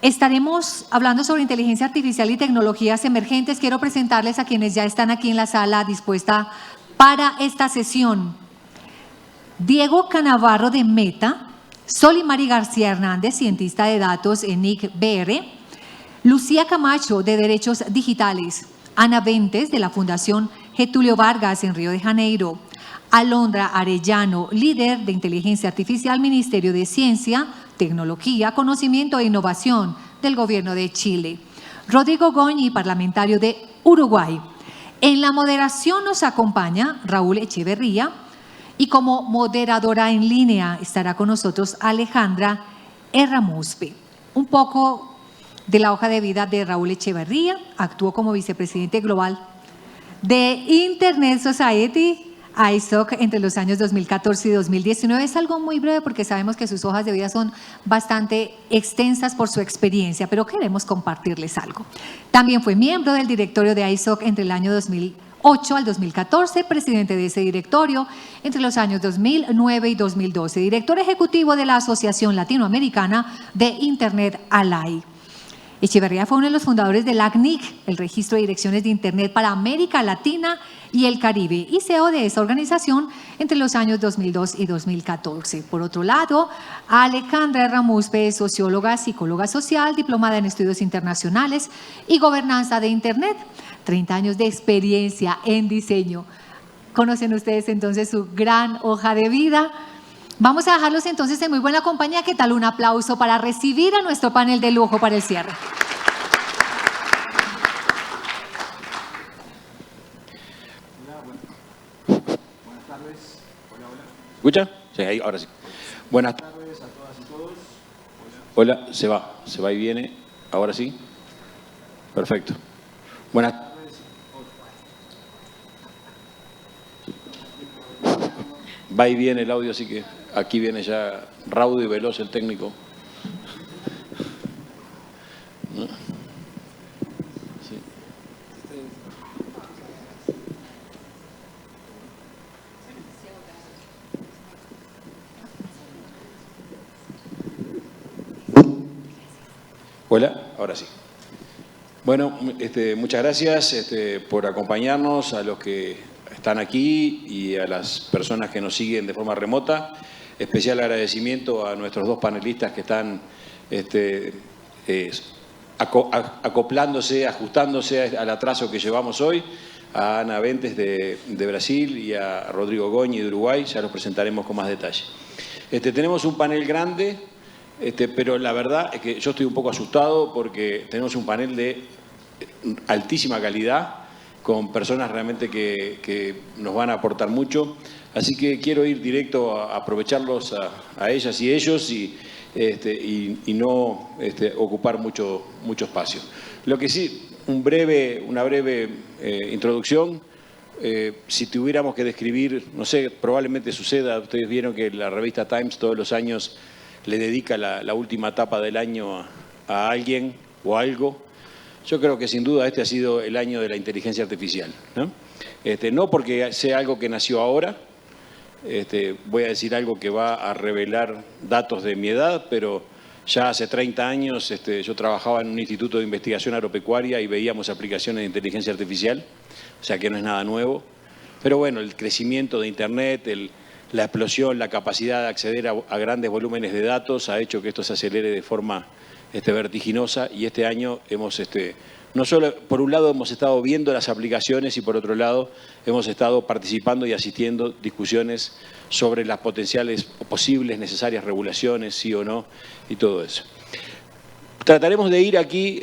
Estaremos hablando sobre inteligencia artificial y tecnologías emergentes. Quiero presentarles a quienes ya están aquí en la sala dispuesta para esta sesión. Diego Canavarro de Meta, Solimari García Hernández, cientista de datos en NIC-BR, Lucía Camacho, de Derechos Digitales, Ana Ventes, de la Fundación Getulio Vargas en Río de Janeiro, Alondra Arellano, líder de Inteligencia Artificial, Ministerio de Ciencia, Tecnología, Conocimiento e Innovación del Gobierno de Chile, Rodrigo Goñi, parlamentario de Uruguay. En la moderación nos acompaña Raúl Echeverría y como moderadora en línea estará con nosotros Alejandra Erramuspe. Un poco de la hoja de vida de Raúl Echeverría. Actuó como vicepresidente global de Internet Society, ISOC, entre los años 2014 y 2019. Es algo muy breve porque sabemos que sus hojas de vida son bastante extensas por su experiencia, pero queremos compartirles algo. También fue miembro del directorio de ISOC entre el año 2008 al 2014, presidente de ese directorio entre los años 2009 y 2012, director ejecutivo de la Asociación Latinoamericana de Internet ALAI. Echeverría fue uno de los fundadores del ACNIC, el Registro de Direcciones de Internet para América Latina y el Caribe, y CEO de esa organización entre los años 2002 y 2014. Por otro lado, Alejandra Erramuspe es socióloga, psicóloga social, diplomada en estudios internacionales y gobernanza de Internet, 30 años de experiencia en diseño. Conocen ustedes entonces su gran hoja de vida. Vamos a dejarlos entonces en muy buena compañía. ¿Qué tal un aplauso para recibir a nuestro panel de lujo para el cierre? Buenas tardes. Hola, hola. ¿Escucha? Sí, ahí, ahora sí. Buenas tardes a todas y todos. Hola, se va y viene. Ahora sí. Perfecto. Buenas tardes. Va y viene el audio, así que aquí viene ya raudo y veloz el técnico. Sí. Hola, ahora sí. Bueno, muchas gracias por acompañarnos, a los que están aquí y a las personas que nos siguen de forma remota. Especial agradecimiento a nuestros dos panelistas que están acoplándose, ajustándose al atraso que llevamos hoy, a Ana Ventes de Brasil y a Rodrigo Goñi de Uruguay. Ya los presentaremos con más detalle. Tenemos un panel grande, pero la verdad es que yo estoy un poco asustado porque tenemos un panel de altísima calidad, con personas realmente que nos van a aportar mucho. Así que quiero ir directo a aprovecharlos a ellas y ellos y no ocupar mucho espacio. Lo que sí, una breve introducción. Si tuviéramos que describir, no sé, probablemente suceda, ustedes vieron que la revista Times todos los años le dedica la última etapa del año a alguien o algo. Yo creo que sin duda este ha sido el año de la inteligencia artificial, ¿no? No porque sea algo que nació ahora, voy a decir algo que va a revelar datos de mi edad, pero ya hace 30 años yo trabajaba en un instituto de investigación agropecuaria y veíamos aplicaciones de inteligencia artificial, o sea que no es nada nuevo. Pero bueno, el crecimiento de Internet, la explosión, la capacidad de acceder a grandes volúmenes de datos ha hecho que esto se acelere de forma vertiginosa, y este año hemos, no solo por un lado hemos estado viendo las aplicaciones y por otro lado hemos estado participando y asistiendo discusiones sobre las potenciales o posibles necesarias regulaciones, sí o no, y todo eso. Trataremos de ir aquí,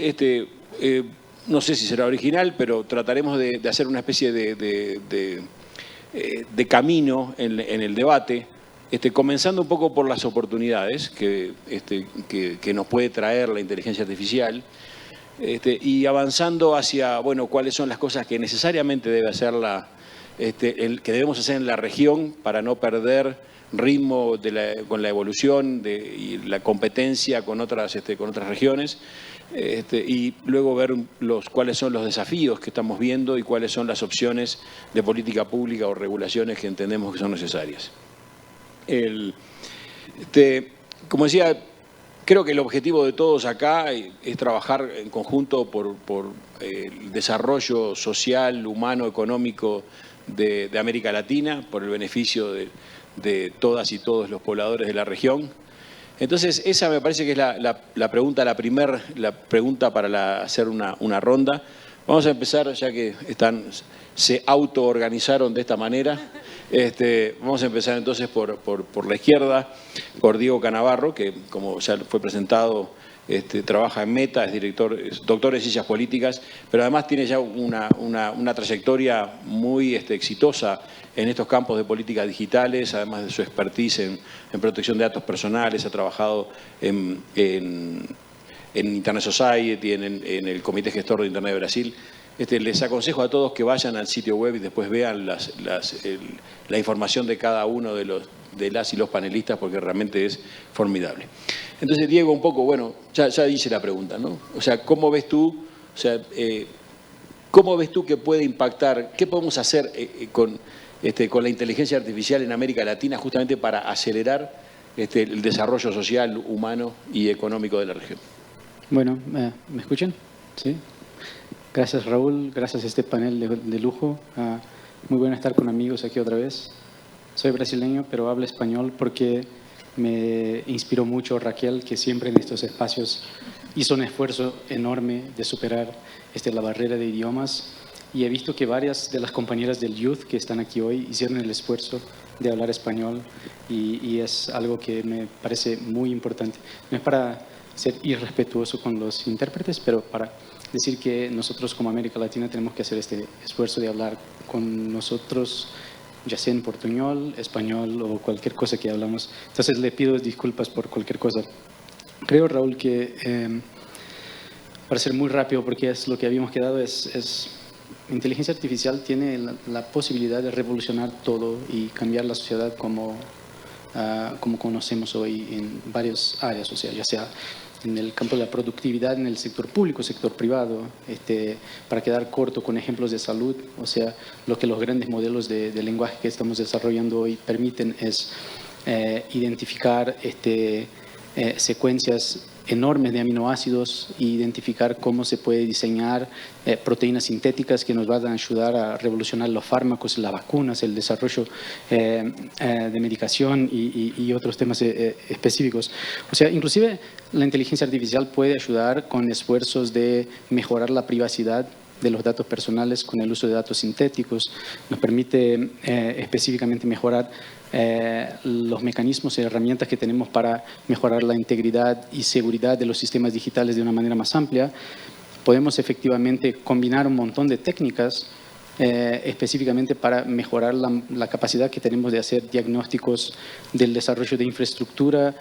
no sé si será original, pero trataremos de hacer una especie de camino en el debate. Comenzando un poco por las oportunidades que nos puede traer la inteligencia artificial, y avanzando hacia, bueno, cuáles son las cosas que necesariamente debe hacer que debemos hacer en la región para no perder ritmo con la evolución y la competencia con otras regiones, y luego ver cuáles son los desafíos que estamos viendo y cuáles son las opciones de política pública o regulaciones que entendemos que son necesarias. Como decía, Creo que el objetivo de todos acá es trabajar en conjunto por el desarrollo social, humano, económico de América Latina, por el beneficio de todas y todos los pobladores de la región. Entonces, esa me parece que es la pregunta, la pregunta para hacer una ronda. Vamos a empezar, ya que se autoorganizaron de esta manera. Vamos a empezar entonces por la izquierda, por Diego Canavarro, que como ya fue presentado, trabaja en Meta, es doctor en ciencias políticas, pero además tiene ya una trayectoria muy exitosa en estos campos de políticas digitales, además de su expertise en protección de datos personales, ha trabajado en Internet Society, en el Comité Gestor de Internet de Brasil. Les aconsejo a todos que vayan al sitio web y después vean la información de cada uno de las y los panelistas, porque realmente es formidable. Entonces, Diego, un poco, bueno, ya hice la pregunta, ¿no? O sea, ¿cómo ves tú, que puede impactar, qué podemos hacer con la inteligencia artificial en América Latina justamente para acelerar el desarrollo social, humano y económico de la región? Bueno, ¿me escuchan? Sí. Gracias, Raúl. Gracias a este panel de lujo. Muy bueno estar con amigos aquí otra vez. Soy brasileño, pero hablo español porque me inspiró mucho Raquel, que siempre en estos espacios hizo un esfuerzo enorme de superar la barrera de idiomas. Y he visto que varias de las compañeras del Youth que están aquí hoy hicieron el esfuerzo de hablar español y es algo que me parece muy importante. No es para ser irrespetuoso con los intérpretes, pero para decir que nosotros como América Latina tenemos que hacer este esfuerzo de hablar con nosotros, ya sea en portuñol, español o cualquier cosa que hablamos. Entonces le pido disculpas por cualquier cosa. Creo, Raúl, que para ser muy rápido, porque es lo que habíamos quedado, inteligencia artificial tiene la posibilidad de revolucionar todo y cambiar la sociedad como conocemos hoy en varias áreas, o sea, ya sea en el campo de la productividad, en el sector público, sector privado, para quedar corto con ejemplos de salud, o sea, lo que los grandes modelos de lenguaje que estamos desarrollando hoy permiten es identificar secuencias enormes de aminoácidos e identificar cómo se puede diseñar proteínas sintéticas que nos van a ayudar a revolucionar los fármacos, las vacunas, el desarrollo de medicación y otros temas específicos. O sea, inclusive la inteligencia artificial puede ayudar con esfuerzos de mejorar la privacidad de los datos personales con el uso de datos sintéticos. Nos permite específicamente mejorar los mecanismos y herramientas que tenemos para mejorar la integridad y seguridad de los sistemas digitales de una manera más amplia. Podemos efectivamente combinar un montón de técnicas específicamente para mejorar la capacidad que tenemos de hacer diagnósticos del desarrollo de infraestructura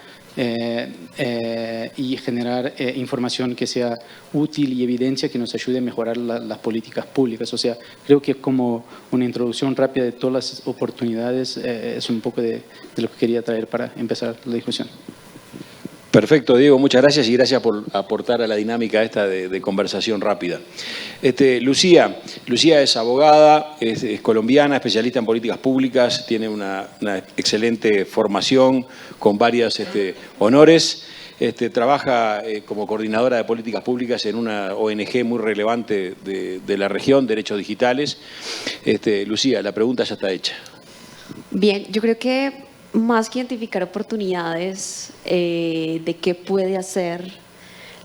y generar información que sea útil y evidencia que nos ayude a mejorar las políticas públicas. O sea, creo que como una introducción rápida de todas las oportunidades es un poco de lo que quería traer para empezar la discusión. Perfecto, Diego, muchas gracias y gracias por aportar a la dinámica esta de conversación rápida. Lucía es abogada, es colombiana, especialista en políticas públicas, tiene una excelente formación con varios honores. Trabaja como coordinadora de políticas públicas en una ONG muy relevante de la región, Derechos Digitales. Lucía, la pregunta ya está hecha. Bien, yo creo que más que identificar oportunidades de qué puede hacer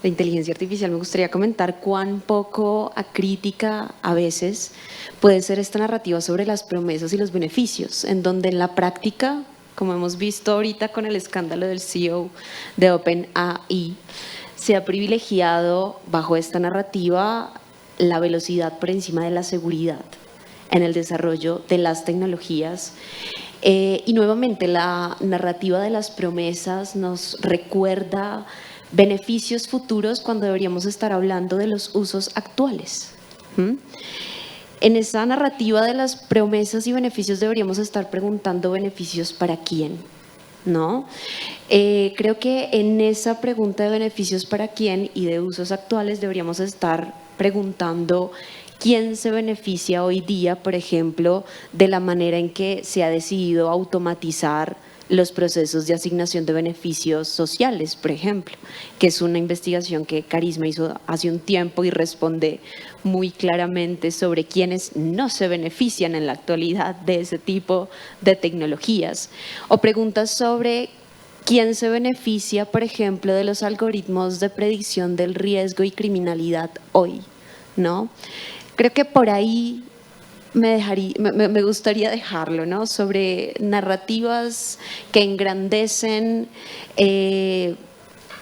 la inteligencia artificial, me gustaría comentar cuán poco acrítica a veces puede ser esta narrativa sobre las promesas y los beneficios, en donde en la práctica, como hemos visto ahorita con el escándalo del CEO de OpenAI, se ha privilegiado bajo esta narrativa la velocidad por encima de la seguridad en el desarrollo de las tecnologías. Y nuevamente la narrativa de las promesas nos recuerda beneficios futuros cuando deberíamos estar hablando de los usos actuales. En esa narrativa de las promesas y beneficios deberíamos estar preguntando beneficios para quién, ¿no? Creo que en esa pregunta de beneficios para quién y de usos actuales deberíamos estar preguntando ¿quién se beneficia hoy día, por ejemplo, de la manera en que se ha decidido automatizar los procesos de asignación de beneficios sociales, por ejemplo, que es una investigación que Carisma hizo hace un tiempo y responde muy claramente sobre quienes no se benefician en la actualidad de ese tipo de tecnologías. O preguntas sobre quién se beneficia, por ejemplo, de los algoritmos de predicción del riesgo y criminalidad hoy, ¿no? Creo que por ahí me gustaría dejarlo, ¿no? Sobre narrativas que engrandecen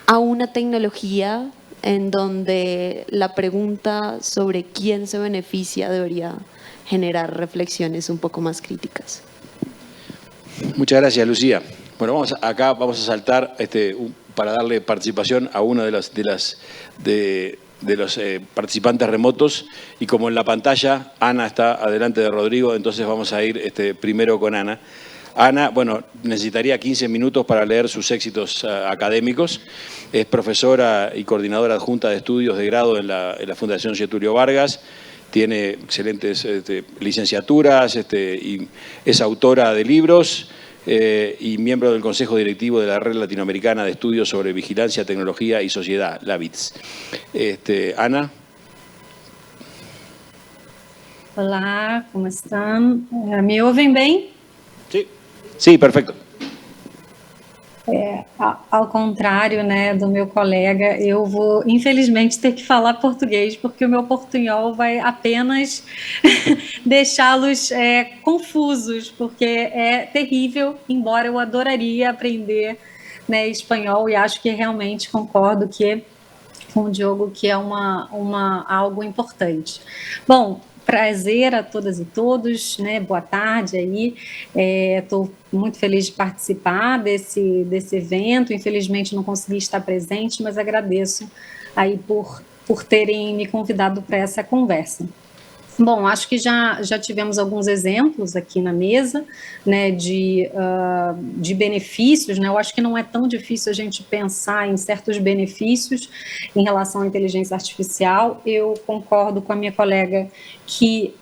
a una tecnología en donde la pregunta sobre quién se beneficia debería generar reflexiones un poco más críticas. Muchas gracias, Lucía. Bueno, acá vamos a saltar para darle participación a uno de los participantes remotos, y como en la pantalla Ana está adelante de Rodrigo, entonces vamos a ir primero con Ana. Ana, bueno, necesitaría 15 minutos para leer sus éxitos académicos. Es profesora y coordinadora adjunta de estudios de grado en la Fundación Getúlio Vargas. Tiene excelentes licenciaturas y es autora de libros y miembro del Consejo Directivo de la Red Latinoamericana de Estudios sobre Vigilancia, Tecnología y Sociedad, la VITS. Ana. Olá, como estão? Me ouvem bem? Sí. Sí, perfecto. Ao contrário, né, do meu colega, eu vou, infelizmente, ter que falar português, porque o meu portunhol vai apenas deixá-los confusos, porque é terrível, embora eu adoraria aprender, né, espanhol, e acho que realmente concordo com o Diogo que é algo importante. Bom, prazer a todas e todos, né? Boa tarde aí. Estou muito feliz de participar desse evento. Infelizmente não consegui estar presente, mas agradeço aí por terem me convidado para essa conversa. Bom, acho que já tivemos alguns exemplos aqui na mesa, né, de benefícios, né? Eu acho que não é tão difícil a gente pensar em certos benefícios em relação à inteligência artificial. Eu concordo com a minha colega que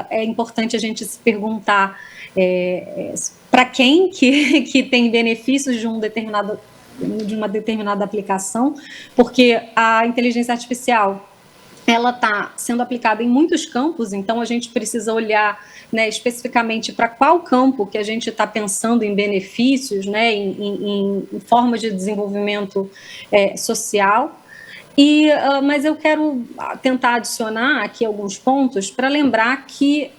é importante a gente se perguntar para quem que tem benefícios de uma determinada aplicação, porque a inteligência artificial ela está sendo aplicada em muitos campos, então a gente precisa olhar, né, especificamente para qual campo que a gente está pensando em benefícios, né, em formas de desenvolvimento social. Mas eu quero tentar adicionar aqui alguns pontos para lembrar que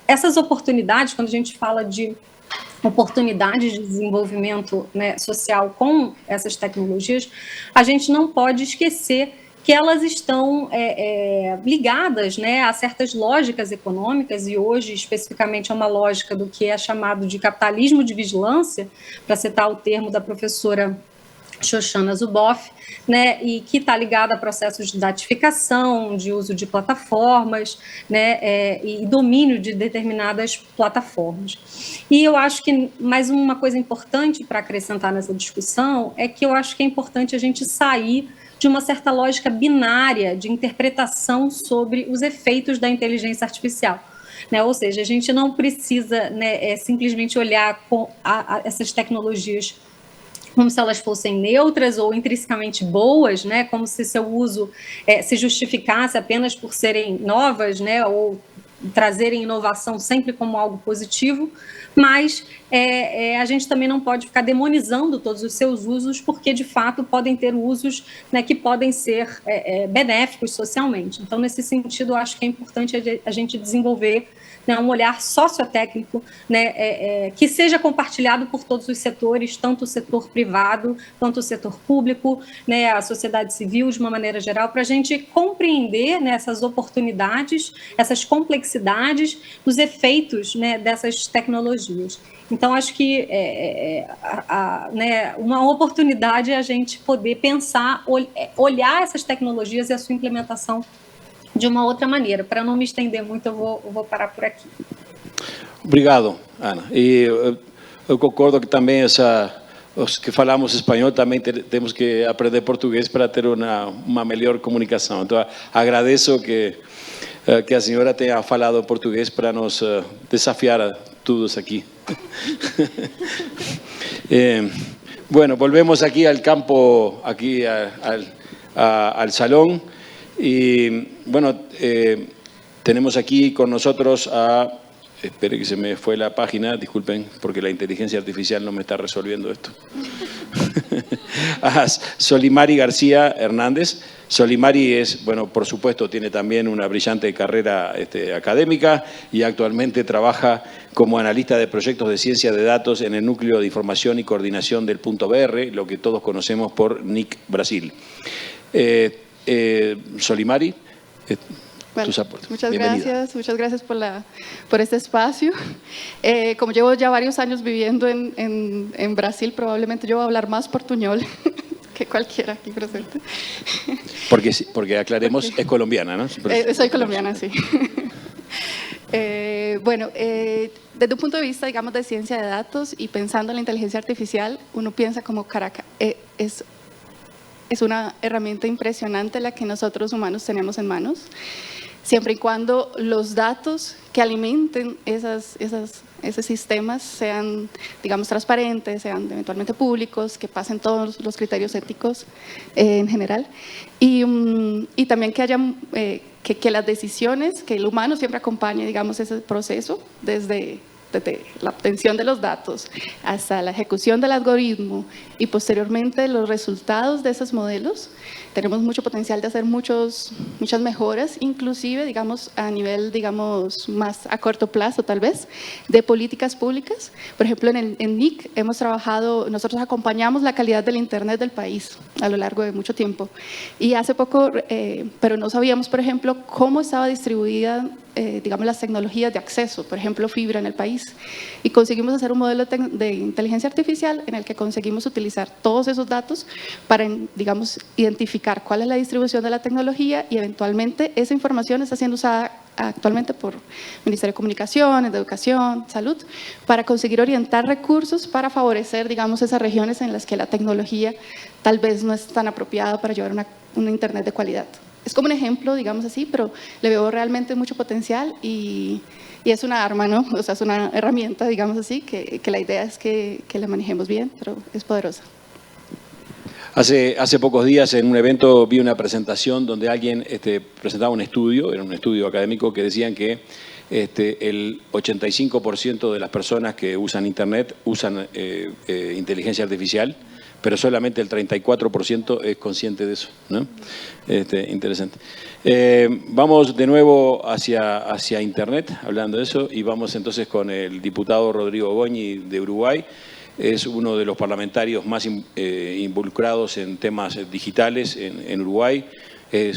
essas oportunidades, quando a gente fala de oportunidades de desenvolvimento, né, social com essas tecnologias, a gente não pode esquecer que elas estão ligadas, né, a certas lógicas econômicas, e hoje, especificamente, a uma lógica do que é chamado de capitalismo de vigilância, para citar o termo da professora Shoshana Zuboff, né, e que está ligada a processos de datificação, de uso de plataformas, né, e domínio de determinadas plataformas. E eu acho que mais uma coisa importante para acrescentar nessa discussão é que eu acho que é importante a gente sair de uma certa lógica binária de interpretação sobre os efeitos da inteligência artificial. Né? Ou seja, a gente não precisa, né, simplesmente olhar essas tecnologias como se elas fossem neutras ou intrinsecamente boas, né? Como se seu uso se justificasse apenas por serem novas, né? Ou trazerem inovação sempre como algo positivo, mas a gente também não pode ficar demonizando todos os seus usos, porque de fato podem ter usos, né, que podem ser benéficos socialmente. Então, nesse sentido, eu acho que é importante a gente desenvolver, né, um olhar sociotécnico, né, que seja compartilhado por todos os setores, tanto o setor privado quanto o setor público, né, a sociedade civil de uma maneira geral, para a gente compreender, né, essas oportunidades, essas complexidades, os efeitos, né, dessas tecnologias. Então, acho que né, uma oportunidade é a gente poder pensar, olhar essas tecnologias e a sua implementação de uma outra maneira. Para não me estender muito, eu vou parar por aqui. Obrigado, Ana. E eu concordo que também os que falamos espanhol também temos que aprender português para ter uma melhor comunicação. Então, agradeço que a senhora tenha falado português para nos desafiar todos aquí. Bueno, volvemos aquí al campo, aquí al salón. Y bueno, tenemos aquí con nosotros a... Espere que se me fue la página, disculpen, porque la inteligencia artificial no me está resolviendo esto. A Solimari García Hernández. Solimari es, bueno, por supuesto, tiene también una brillante carrera académica y actualmente trabaja como analista de proyectos de ciencia de datos en el Núcleo de Información y Coordinación del Punto BR, lo que todos conocemos por NIC Brasil. Solimari, bueno, tus aportes. Muchas Bienvenida. muchas gracias por este espacio. Como llevo ya varios años viviendo en Brasil, probablemente yo voy a hablar más portuñol que cualquiera aquí presente. Porque aclaremos, es colombiana, ¿no? Soy colombiana, sí. Bueno, desde un punto de vista, digamos, de ciencia de datos y pensando en la inteligencia artificial, uno piensa como Caracas, es una herramienta impresionante la que nosotros humanos tenemos en manos, siempre y cuando los datos que alimenten esos sistemas sean, digamos, transparentes, sean eventualmente públicos, que pasen todos los criterios éticos en general, y también que haya que las decisiones, que el humano siempre acompañe, digamos, ese proceso desde la obtención de los datos hasta la ejecución del algoritmo y posteriormente los resultados de esos modelos. Tenemos mucho potencial de hacer muchas mejoras, inclusive, digamos, a nivel, digamos, más a corto plazo, tal vez, de políticas públicas. Por ejemplo, en NIC hemos trabajado, nosotros acompañamos la calidad del Internet del país a lo largo de mucho tiempo. Y hace poco, pero no sabíamos, por ejemplo, cómo estaba distribuida, digamos, las tecnologías de acceso, por ejemplo, fibra en el país. Y conseguimos hacer un modelo de inteligencia artificial en el que conseguimos utilizar todos esos datos para, digamos, identificar cuál es la distribución de la tecnología y eventualmente esa información está siendo usada actualmente por Ministerio de Comunicaciones, de Educación, Salud, para conseguir orientar recursos para favorecer, digamos, esas regiones en las que la tecnología tal vez no es tan apropiada para llevar una Internet de calidad. Es como un ejemplo, digamos así, pero le veo realmente mucho potencial y es una arma, ¿no? O sea, es una herramienta, digamos así, que la idea es que la manejemos bien, pero es poderosa. Hace pocos días en un evento vi una presentación donde alguien presentaba un estudio, era un estudio académico, que decían que el 85% de las personas que usan Internet usan inteligencia artificial, pero solamente el 34% es consciente de eso, ¿no? Interesante. Vamos de nuevo hacia Internet, hablando de eso, y vamos entonces con el diputado Rodrigo Goñi de Uruguay. Es uno de los parlamentarios más involucrados en temas digitales en Uruguay.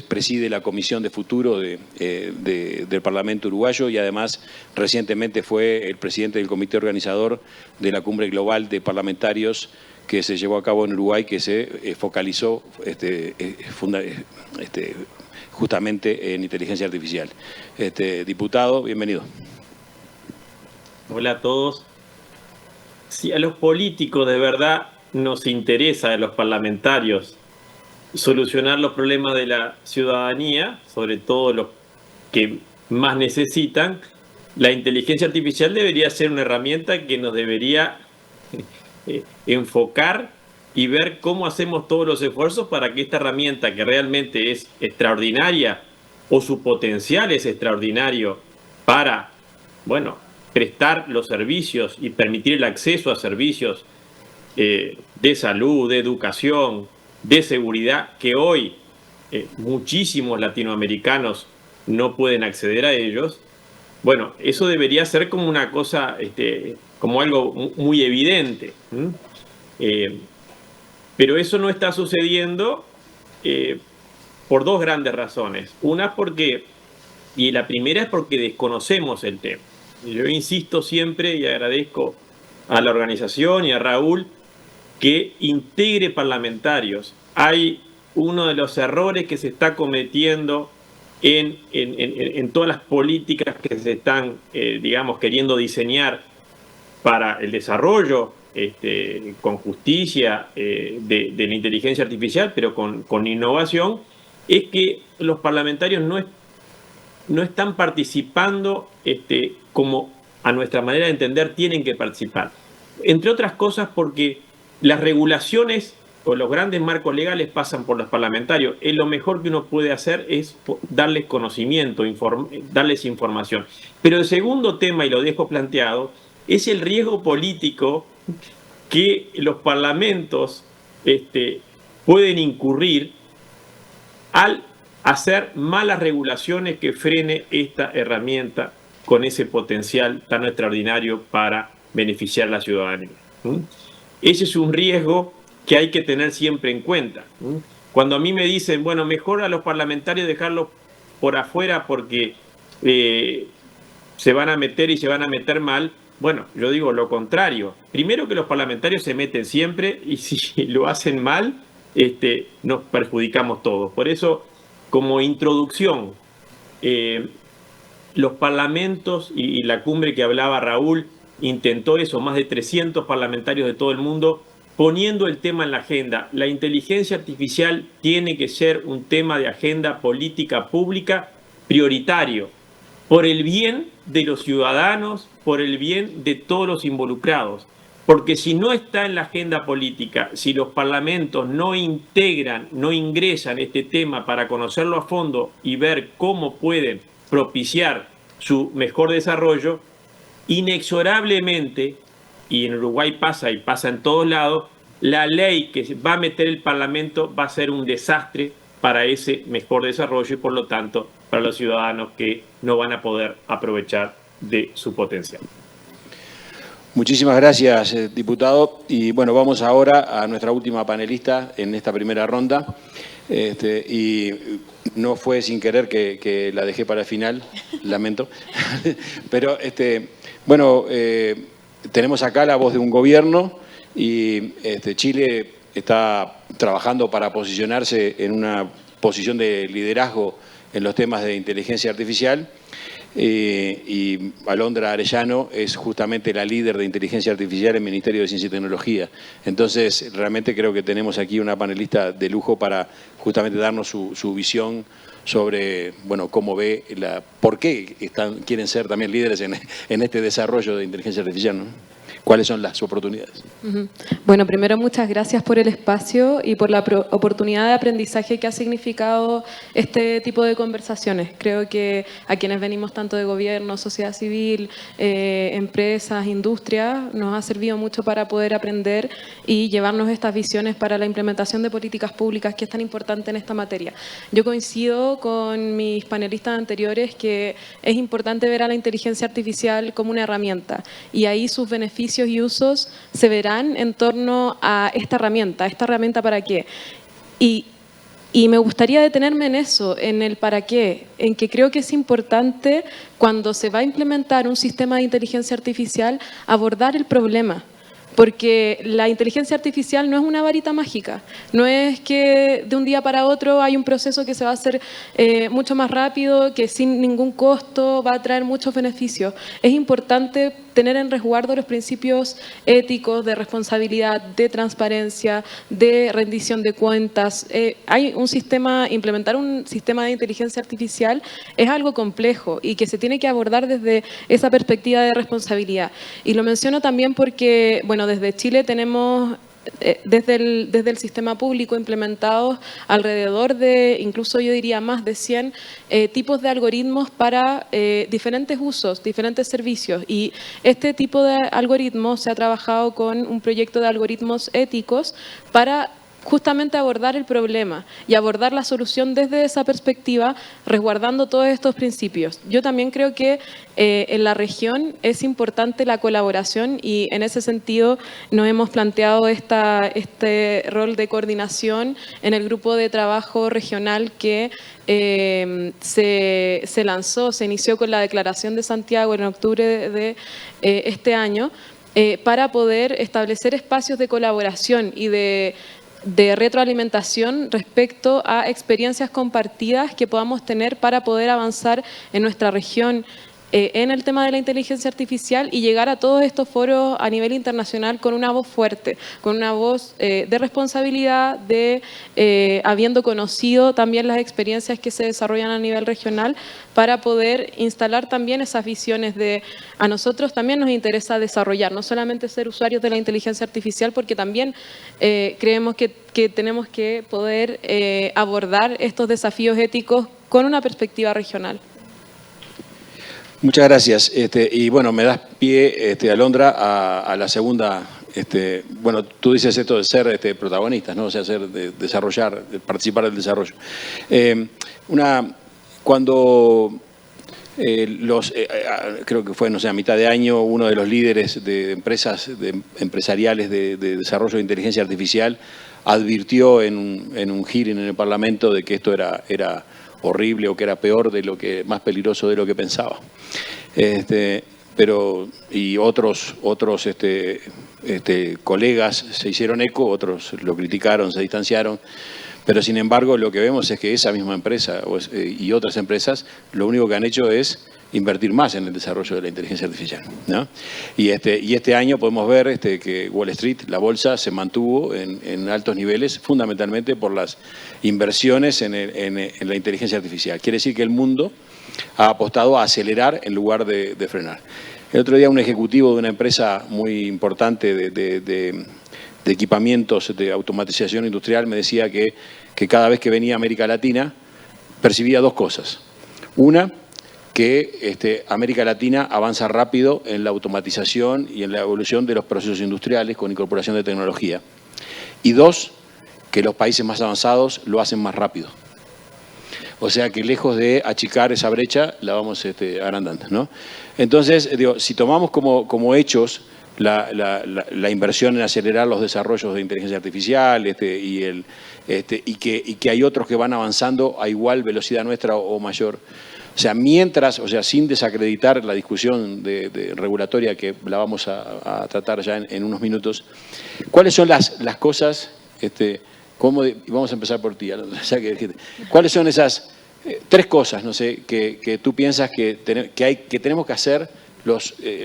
Preside la Comisión de Futuro del Parlamento Uruguayo y además recientemente fue el presidente del comité organizador de la Cumbre Global de Parlamentarios que se llevó a cabo en Uruguay, que se focalizó justamente en inteligencia artificial. Diputado, bienvenido. Hola a todos. Si a los políticos de verdad nos interesa, a los parlamentarios, solucionar los problemas de la ciudadanía, sobre todo los que más necesitan, la inteligencia artificial debería ser una herramienta que nos debería enfocar y ver cómo hacemos todos los esfuerzos para que esta herramienta, que realmente es extraordinaria, o su potencial es extraordinario para, bueno, prestar los servicios y permitir el acceso a servicios de salud, de educación, de seguridad, que hoy muchísimos latinoamericanos no pueden acceder a ellos. Bueno, eso debería ser como una cosa, como algo muy evidente. Pero eso no está sucediendo por dos grandes razones. Una y la primera es porque desconocemos el tema. Yo insisto siempre y agradezco a la organización y a Raúl que integre parlamentarios. Hay uno de los errores que se está cometiendo en todas las políticas que se están, digamos, queriendo diseñar para el desarrollo con justicia de la inteligencia artificial, pero con innovación, es que los parlamentarios no están participando como a nuestra manera de entender, tienen que participar. Entre otras cosas porque las regulaciones o los grandes marcos legales pasan por los parlamentarios. Lo mejor que uno puede hacer es darles conocimiento, darles información. Pero el segundo tema, y lo dejo planteado, es el riesgo político que los parlamentos pueden incurrir al hacer malas regulaciones que frene esta herramienta con ese potencial tan extraordinario para beneficiar a la ciudadanía. Ese es un riesgo que hay que tener siempre en cuenta. Cuando a mí me dicen, bueno, mejor a los parlamentarios dejarlos por afuera porque se van a meter y se van a meter mal, bueno, yo digo lo contrario. Primero que los parlamentarios se meten siempre y si lo hacen mal, nos perjudicamos todos. Por eso, como introducción, los parlamentos y la cumbre que hablaba Raúl intentó eso, más de 300 parlamentarios de todo el mundo, poniendo el tema en la agenda. La inteligencia artificial tiene que ser un tema de agenda política pública prioritario, por el bien de los ciudadanos, por el bien de todos los involucrados. Porque si no está en la agenda política, si los parlamentos no integran, no ingresan este tema para conocerlo a fondo y ver cómo pueden propiciar su mejor desarrollo, inexorablemente, y en Uruguay pasa y pasa en todos lados, la ley que va a meter el Parlamento va a ser un desastre para ese mejor desarrollo y por lo tanto para los ciudadanos que no van a poder aprovechar de su potencial. Muchísimas gracias, diputado. Y bueno, vamos ahora a nuestra última panelista en esta primera ronda. Y no fue sin querer que la dejé para el final, lamento. Pero bueno, tenemos acá la voz de un gobierno y Chile está trabajando para posicionarse en una posición de liderazgo en los temas de inteligencia artificial. Y Alondra Arellano es justamente la líder de inteligencia artificial en el Ministerio de Ciencia y Tecnología. Entonces, realmente creo que tenemos aquí una panelista de lujo para justamente darnos su visión sobre, bueno, cómo ve, por qué quieren ser también líderes en este desarrollo de inteligencia artificial, ¿no? ¿Cuáles son las oportunidades? Bueno, primero muchas gracias por el espacio y por la oportunidad de aprendizaje que ha significado este tipo de conversaciones. Creo que a quienes venimos tanto de gobierno, sociedad civil, empresas, industria, nos ha servido mucho para poder aprender y llevarnos estas visiones para la implementación de políticas públicas que es tan importante en esta materia. Yo coincido con mis panelistas anteriores que es importante ver a la inteligencia artificial como una herramienta y ahí sus beneficios y usos se verán en torno a esta herramienta para qué. Y me gustaría detenerme en eso, en el para qué, en que creo que es importante cuando se va a implementar un sistema de inteligencia artificial abordar el problema. Porque la inteligencia artificial no es una varita mágica, no es que de un día para otro hay un proceso que se va a hacer mucho más rápido, que sin ningún costo va a traer muchos beneficios. Es importante tener en resguardo los principios éticos de responsabilidad, de transparencia, de rendición de cuentas. Implementar un sistema de inteligencia artificial es algo complejo y que se tiene que abordar desde esa perspectiva de responsabilidad. Y lo menciono también porque, bueno, desde Chile tenemos desde el sistema público implementados alrededor de, incluso yo diría más de 100 tipos de algoritmos para diferentes usos, diferentes servicios. Y este tipo de algoritmos se ha trabajado con un proyecto de algoritmos éticos para justamente abordar el problema y abordar la solución desde esa perspectiva, resguardando todos estos principios. Yo también creo que en la región es importante la colaboración y en ese sentido nos hemos planteado este rol de coordinación en el grupo de trabajo regional que se lanzó, se inició con la Declaración de Santiago en octubre de este año, para poder establecer espacios de colaboración y de retroalimentación respecto a experiencias compartidas que podamos tener para poder avanzar en nuestra región en el tema de la inteligencia artificial y llegar a todos estos foros a nivel internacional con una voz fuerte, con una voz de responsabilidad, habiendo conocido también las experiencias que se desarrollan a nivel regional, para poder instalar también esas visiones de a nosotros también nos interesa desarrollar, no solamente ser usuarios de la inteligencia artificial, porque también creemos que tenemos que poder abordar estos desafíos éticos con una perspectiva regional. Muchas gracias. Y bueno, me das pie, Alondra, a la segunda. Bueno, tú dices esto de ser protagonistas, ¿no? O sea, desarrollar, participar del desarrollo. Cuando creo que fue, no sé, a mitad de año, uno de los líderes de empresas empresariales de desarrollo de inteligencia artificial advirtió en un hearing en el Parlamento de que esto era horrible o que era peor más peligroso de lo que pensaba. Y otros colegas se hicieron eco, otros lo criticaron, se distanciaron, pero sin embargo lo que vemos es que esa misma empresa y otras empresas lo único que han hecho es invertir más en el desarrollo de la inteligencia artificial, ¿no? Y este año podemos ver que Wall Street, la bolsa, se mantuvo en altos niveles, fundamentalmente por las inversiones en la inteligencia artificial. Quiere decir que el mundo ha apostado a acelerar en lugar de frenar. El otro día un ejecutivo de una empresa muy importante de equipamientos de automatización industrial me decía que cada vez que venía a América Latina percibía dos cosas. Una, que América Latina avanza rápido en la automatización y en la evolución de los procesos industriales con incorporación de tecnología. Y dos, que los países más avanzados lo hacen más rápido. O sea que lejos de achicar esa brecha, la vamos agrandando, ¿no? Entonces, si tomamos como hechos la inversión en acelerar los desarrollos de inteligencia artificial y que hay otros que van avanzando a igual velocidad nuestra o mayor. O sea, sin desacreditar la discusión de regulatoria que la vamos a tratar ya en unos minutos, ¿cuáles son las cosas, vamos a empezar por ti, ya que dijiste, ¿cuáles son esas tres cosas, no sé, que tú piensas que tenemos que hacer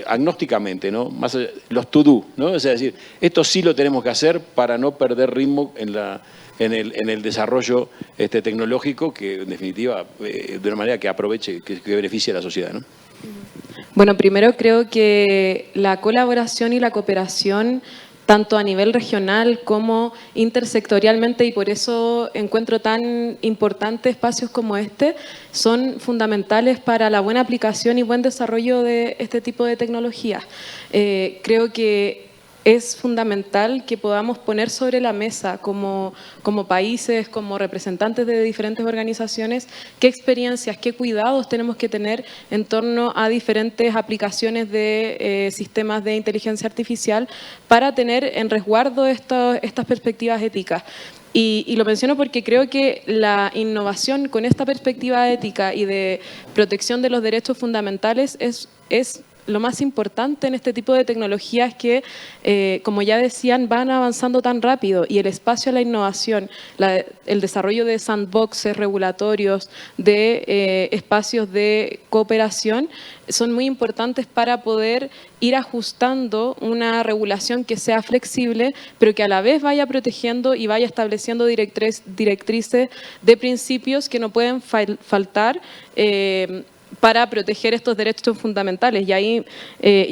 agnósticamente, ¿no? Más allá, los to do, ¿no? O sea, decir, esto sí lo tenemos que hacer para no perder ritmo en el desarrollo tecnológico, que en definitiva, de una manera que aproveche, que beneficie a la sociedad, ¿no? Bueno, primero creo que la colaboración y la cooperación, tanto a nivel regional como intersectorialmente, y por eso encuentro tan importante espacios como este, son fundamentales para la buena aplicación y buen desarrollo de este tipo de tecnologías. Creo que es fundamental que podamos poner sobre la mesa como países, como representantes de diferentes organizaciones, qué experiencias, qué cuidados tenemos que tener en torno a diferentes aplicaciones de sistemas de inteligencia artificial para tener en resguardo estas perspectivas éticas. Y lo menciono porque creo que la innovación con esta perspectiva ética y de protección de los derechos fundamentales es lo más importante en este tipo de tecnologías que, como ya decían, van avanzando tan rápido, y el espacio a la innovación, el desarrollo de sandboxes regulatorios, de espacios de cooperación, son muy importantes para poder ir ajustando una regulación que sea flexible, pero que a la vez vaya protegiendo y vaya estableciendo directrices de principios que no pueden faltar para proteger estos derechos fundamentales. Y ahí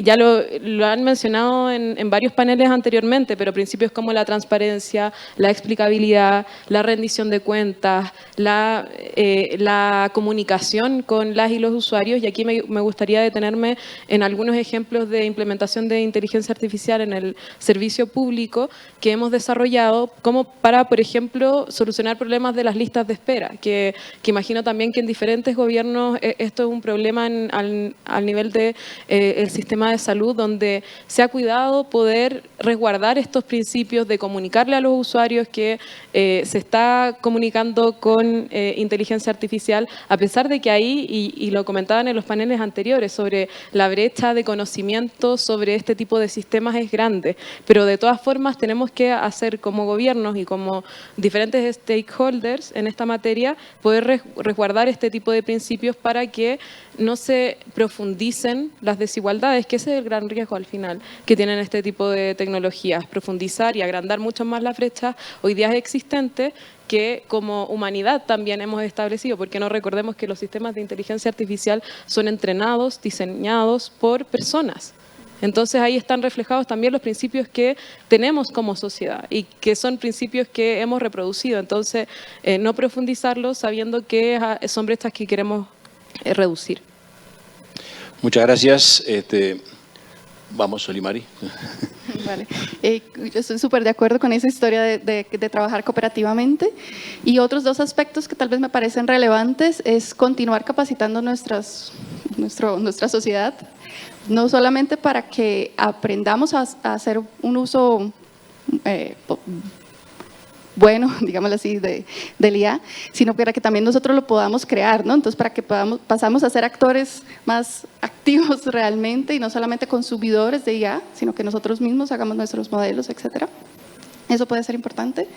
ya lo han mencionado en varios paneles anteriormente, pero principios como la transparencia, la explicabilidad, la rendición de cuentas, la comunicación con las y los usuarios. Y aquí me gustaría detenerme en algunos ejemplos de implementación de inteligencia artificial en el servicio público que hemos desarrollado, como para, por ejemplo, solucionar problemas de las listas de espera, que imagino también que en diferentes gobiernos esto es un problema al nivel del sistema de salud, donde se ha cuidado poder resguardar estos principios de comunicarle a los usuarios que se está comunicando con inteligencia artificial, a pesar de que ahí, y lo comentaban en los paneles anteriores, sobre la brecha de conocimiento sobre este tipo de sistemas es grande, pero de todas formas tenemos que hacer como gobiernos y como diferentes stakeholders en esta materia, poder resguardar este tipo de principios para que no se profundicen las desigualdades, que ese es el gran riesgo al final que tienen este tipo de tecnologías, profundizar y agrandar mucho más la brecha hoy día existente que como humanidad también hemos establecido, porque no recordemos que los sistemas de inteligencia artificial son entrenados, diseñados por personas. Entonces ahí están reflejados también los principios que tenemos como sociedad y que son principios que hemos reproducido. Entonces, no profundizarlos sabiendo que son brechas que queremos reducir. Muchas gracias. Vamos, Solimari. Vale. Yo estoy súper de acuerdo con esa historia de trabajar cooperativamente. Y otros dos aspectos que tal vez me parecen relevantes es continuar capacitando nuestra sociedad, no solamente para que aprendamos a hacer un uso bueno, digámoslo así, del IA, sino para que también nosotros lo podamos crear, ¿no? Entonces, para que pasamos a ser actores más activos realmente y no solamente consumidores de IA, sino que nosotros mismos hagamos nuestros modelos, etcétera. Eso puede ser importante.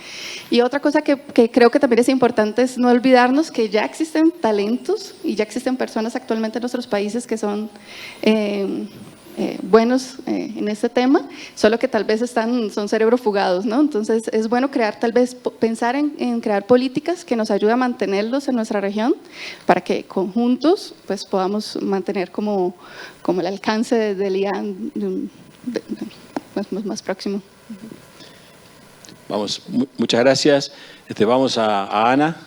Y otra cosa que creo que también es importante es no olvidarnos que ya existen talentos y ya existen personas actualmente en nuestros países que son buenos en este tema, solo que tal vez son cerebrofugados, ¿no? Entonces es bueno pensar en crear políticas que nos ayuden a mantenerlos en nuestra región para que conjuntos pues podamos mantener como el alcance del IA más próximo. Vamos, muchas gracias. Vamos a Ana,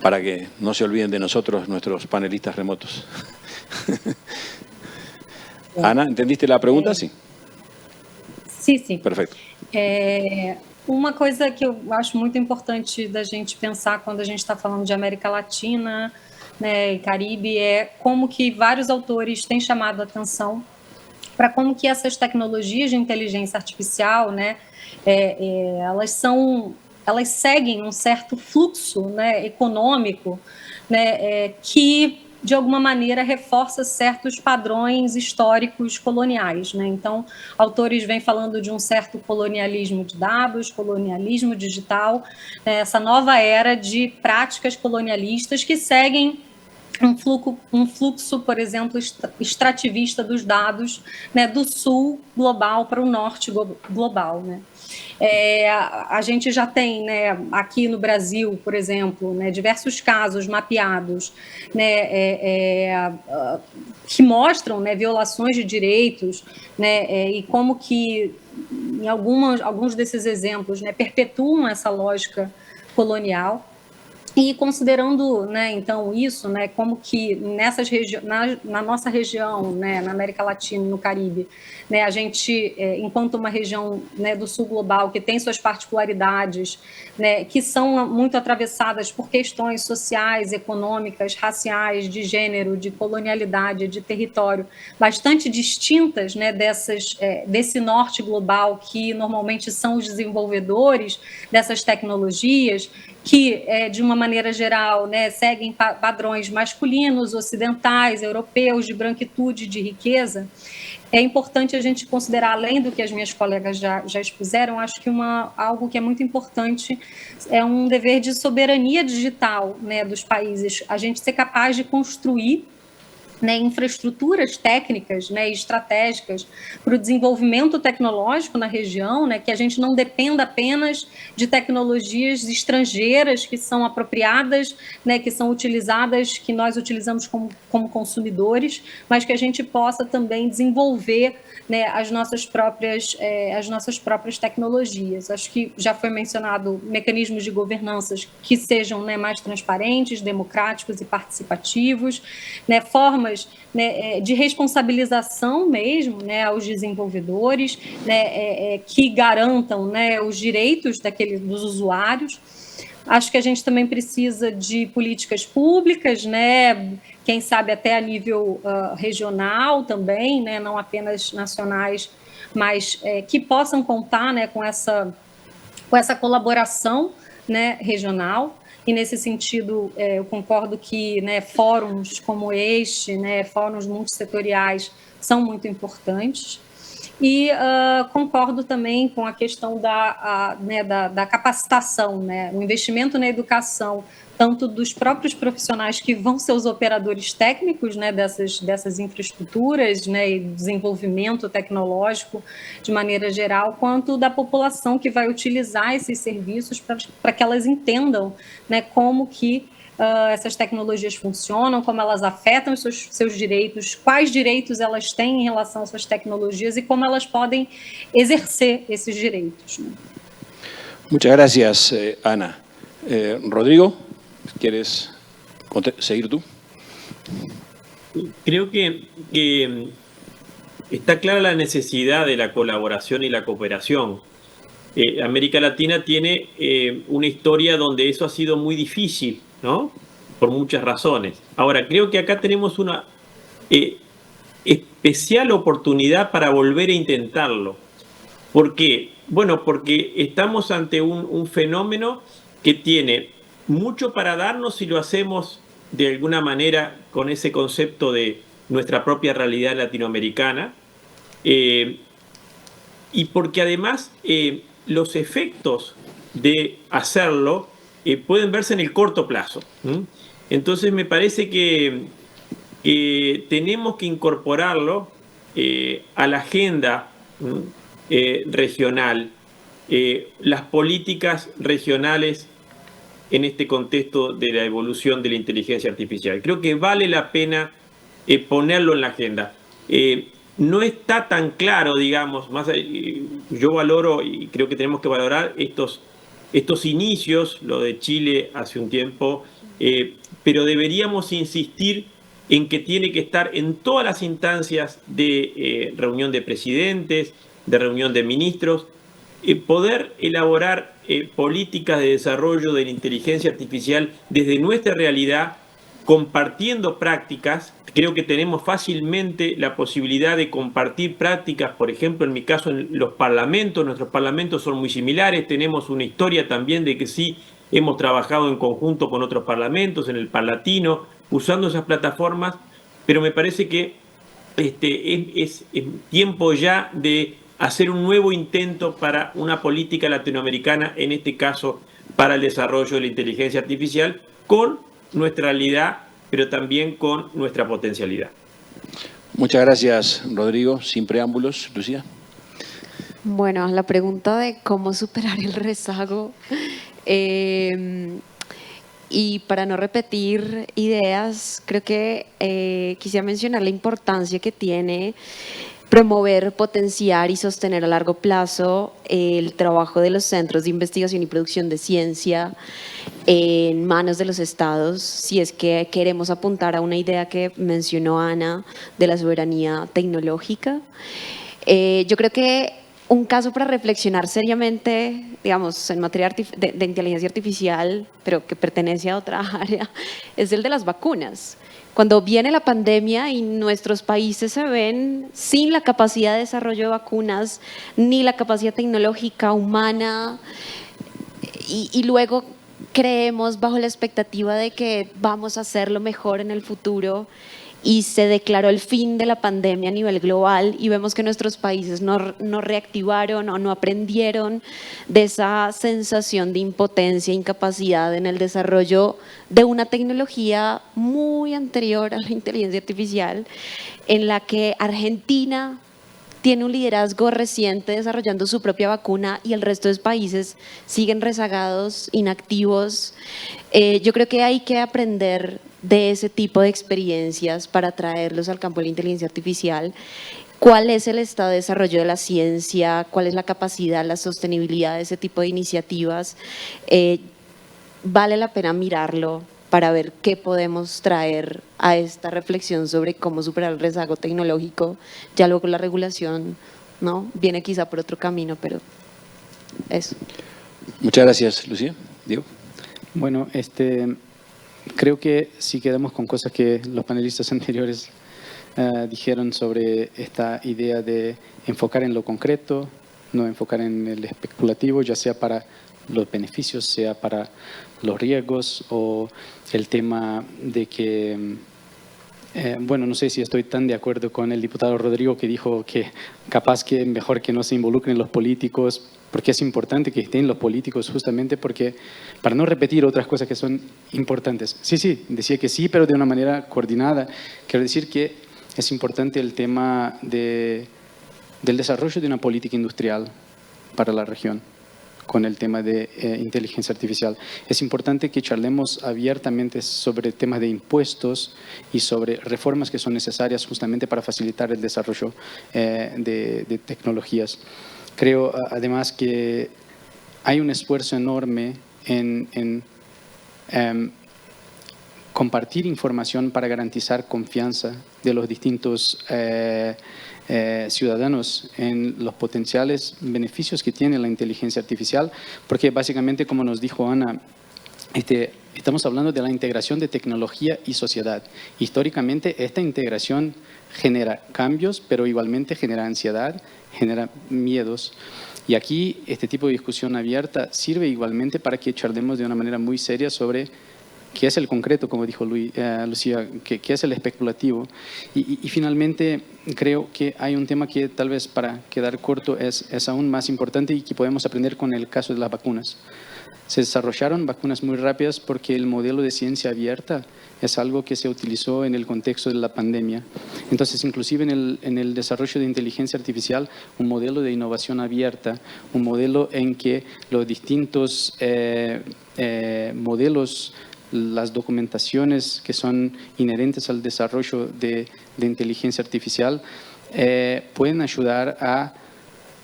para que no se olviden de nosotros, nuestros panelistas remotos. Ana, ¿entendiste la pregunta? Sí. Sim. Perfeito. Uma coisa que eu acho muito importante da gente pensar quando a gente está falando de América Latina, né, e Caribe é como que vários autores têm chamado a atenção para como que essas tecnologias de inteligência artificial, né, elas seguem um certo fluxo, né, econômico, né, que de alguma maneira reforça certos padrões históricos coloniais, né? Então, autores vêm falando de um certo colonialismo de dados, colonialismo digital, né? Essa nova era de práticas colonialistas que seguem um fluxo, por exemplo, extrativista dos dados, né, do sul global para o norte global, né? A gente já tem, né, aqui no Brasil, por exemplo, né, diversos casos mapeados, né, que mostram, né, violações de direitos, né, e como que em alguns desses exemplos, né, perpetuam essa lógica colonial. E considerando, né, então, isso, né, como que na nossa região, né, na América Latina, no Caribe, né, a gente, enquanto uma região, né, do sul global, que tem suas particularidades, né, que são muito atravessadas por questões sociais, econômicas, raciais, de gênero, de colonialidade, de território, bastante distintas, né, desse norte global, que normalmente são os desenvolvedores dessas tecnologias, que, de uma maneira geral, né, seguem padrões masculinos, ocidentais, europeus, de branquitude, de riqueza, é importante a gente considerar, além do que as minhas colegas já expuseram, acho que algo que é muito importante é um dever de soberania digital, né, dos países, a gente ser capaz de construir, né, infraestruturas técnicas, né, estratégicas para o desenvolvimento tecnológico na região, né, que a gente não dependa apenas de tecnologias estrangeiras que são apropriadas, né, que são utilizadas, que nós utilizamos como consumidores, mas que a gente possa também desenvolver, né, as nossas próprias tecnologias. Acho que já foi mencionado mecanismos de governanças que sejam, né, mais transparentes, democráticos e participativos, né, formas, né, de responsabilização mesmo, né, aos desenvolvedores, né, que garantam, né, os direitos dos usuários. Acho que a gente também precisa de políticas públicas, né, quem sabe até a nível regional também, né, não apenas nacionais, mas que possam contar, né, com essa colaboração, né, regional. E, nesse sentido, eu concordo que, né, fóruns como este, né, fóruns multissetoriais, são muito importantes. E concordo também com a questão da capacitação, né? O investimento na educação, tanto dos próprios profissionais que vão ser os operadores técnicos, né, dessas infraestruturas, né, e desenvolvimento tecnológico de maneira geral, quanto da população que vai utilizar esses serviços para que elas entendam, né, como que essas tecnologias funcionam, como elas afetam os seus direitos, quais direitos elas têm em relação a essas tecnologias e como elas podem exercer esses direitos. Né? Muchas gracias, Ana. Rodrigo, ¿quieres seguir tú? Creo que está clara la necesidad de la colaboración y la cooperación. América Latina tiene una historia donde eso ha sido muy difícil, ¿no? Por muchas razones. Ahora, creo que acá tenemos una especial oportunidad para volver a intentarlo. ¿Por qué? Bueno, porque estamos ante un fenómeno que tiene mucho para darnos si lo hacemos de alguna manera con ese concepto de nuestra propia realidad latinoamericana, y porque además los efectos de hacerlo pueden verse en el corto plazo. Entonces me parece que tenemos que incorporarlo a la agenda regional, las políticas regionales en este contexto de la evolución de la inteligencia artificial. Creo que vale la pena ponerlo en la agenda. No está tan claro, digamos, yo valoro y creo que tenemos que valorar estos inicios, lo de Chile hace un tiempo, pero deberíamos insistir en que tiene que estar en todas las instancias de reunión de presidentes, de reunión de ministros, poder elaborar políticas de desarrollo de la inteligencia artificial desde nuestra realidad, compartiendo prácticas. Creo que tenemos fácilmente la posibilidad de compartir prácticas, por ejemplo, en mi caso, en los parlamentos. Nuestros parlamentos son muy similares, tenemos una historia también de que sí hemos trabajado en conjunto con otros parlamentos, en el Parlatino, usando esas plataformas, pero me parece que es tiempo ya de hacer un nuevo intento para una política latinoamericana, en este caso para el desarrollo de la inteligencia artificial, con nuestra realidad, pero también con nuestra potencialidad. Muchas gracias, Rodrigo. Sin preámbulos, Lucía. Bueno, la pregunta de cómo superar el rezago, y para no repetir ideas, creo que quisiera mencionar la importancia que tiene promover, potenciar y sostener a largo plazo el trabajo de los centros de investigación y producción de ciencia en manos de los estados, si es que queremos apuntar a una idea que mencionó Ana de la soberanía tecnológica. Yo creo que un caso para reflexionar seriamente, digamos, en materia de inteligencia artificial, pero que pertenece a otra área, es el de las vacunas. Cuando viene la pandemia y nuestros países se ven sin la capacidad de desarrollo de vacunas, ni la capacidad tecnológica humana, y luego creemos bajo la expectativa de que vamos a hacerlo mejor en el futuro, y se declaró el fin de la pandemia a nivel global y vemos que nuestros países no reactivaron o no aprendieron de esa sensación de impotencia e incapacidad en el desarrollo de una tecnología muy anterior a la inteligencia artificial, en la que Argentina tiene un liderazgo reciente desarrollando su propia vacuna y el resto de países siguen rezagados, inactivos. Yo creo que hay que aprender de ese tipo de experiencias para traerlos al campo de la inteligencia artificial. ¿Cuál es el estado de desarrollo de la ciencia? ¿Cuál es la capacidad, la sostenibilidad de ese tipo de iniciativas? Vale la pena mirarlo para ver qué podemos traer a esta reflexión sobre cómo superar el rezago tecnológico. Ya luego la regulación, ¿no? Viene quizá por otro camino, pero eso. Muchas gracias, Lucía. Diego. Bueno, creo que si quedamos con cosas que los panelistas anteriores dijeron sobre esta idea de enfocar en lo concreto, no enfocar en el especulativo, ya sea para los beneficios, sea para los riesgos, o el tema de que Bueno, no sé si estoy tan de acuerdo con el diputado Rodrigo que dijo que capaz que mejor que no se involucren los políticos, porque es importante que estén los políticos justamente porque, para no repetir otras cosas que son importantes. Sí, decía que sí, pero de una manera coordinada. Quiero decir que es importante el tema del desarrollo de una política industrial para la región con el tema de inteligencia artificial. Es importante que charlemos abiertamente sobre temas de impuestos y sobre reformas que son necesarias justamente para facilitar el desarrollo de tecnologías. Creo además que hay un esfuerzo enorme en compartir información para garantizar confianza de los distintos ciudadanos en los potenciales beneficios que tiene la inteligencia artificial, porque básicamente, como nos dijo Ana, estamos hablando de la integración de tecnología y sociedad. Históricamente, esta integración genera cambios, pero igualmente genera ansiedad, genera miedos. Y aquí, este tipo de discusión abierta sirve igualmente para que charlemos de una manera muy seria sobre qué es el concreto, como dijo Lucía, qué es el especulativo. Y finalmente, creo que hay un tema que tal vez para quedar corto es aún más importante y que podemos aprender con el caso de las vacunas. Se desarrollaron vacunas muy rápidas porque el modelo de ciencia abierta es algo que se utilizó en el contexto de la pandemia. Entonces, inclusive en el desarrollo de inteligencia artificial, un modelo de innovación abierta, un modelo en que los distintos modelos, las documentaciones que son inherentes al desarrollo de inteligencia artificial pueden ayudar a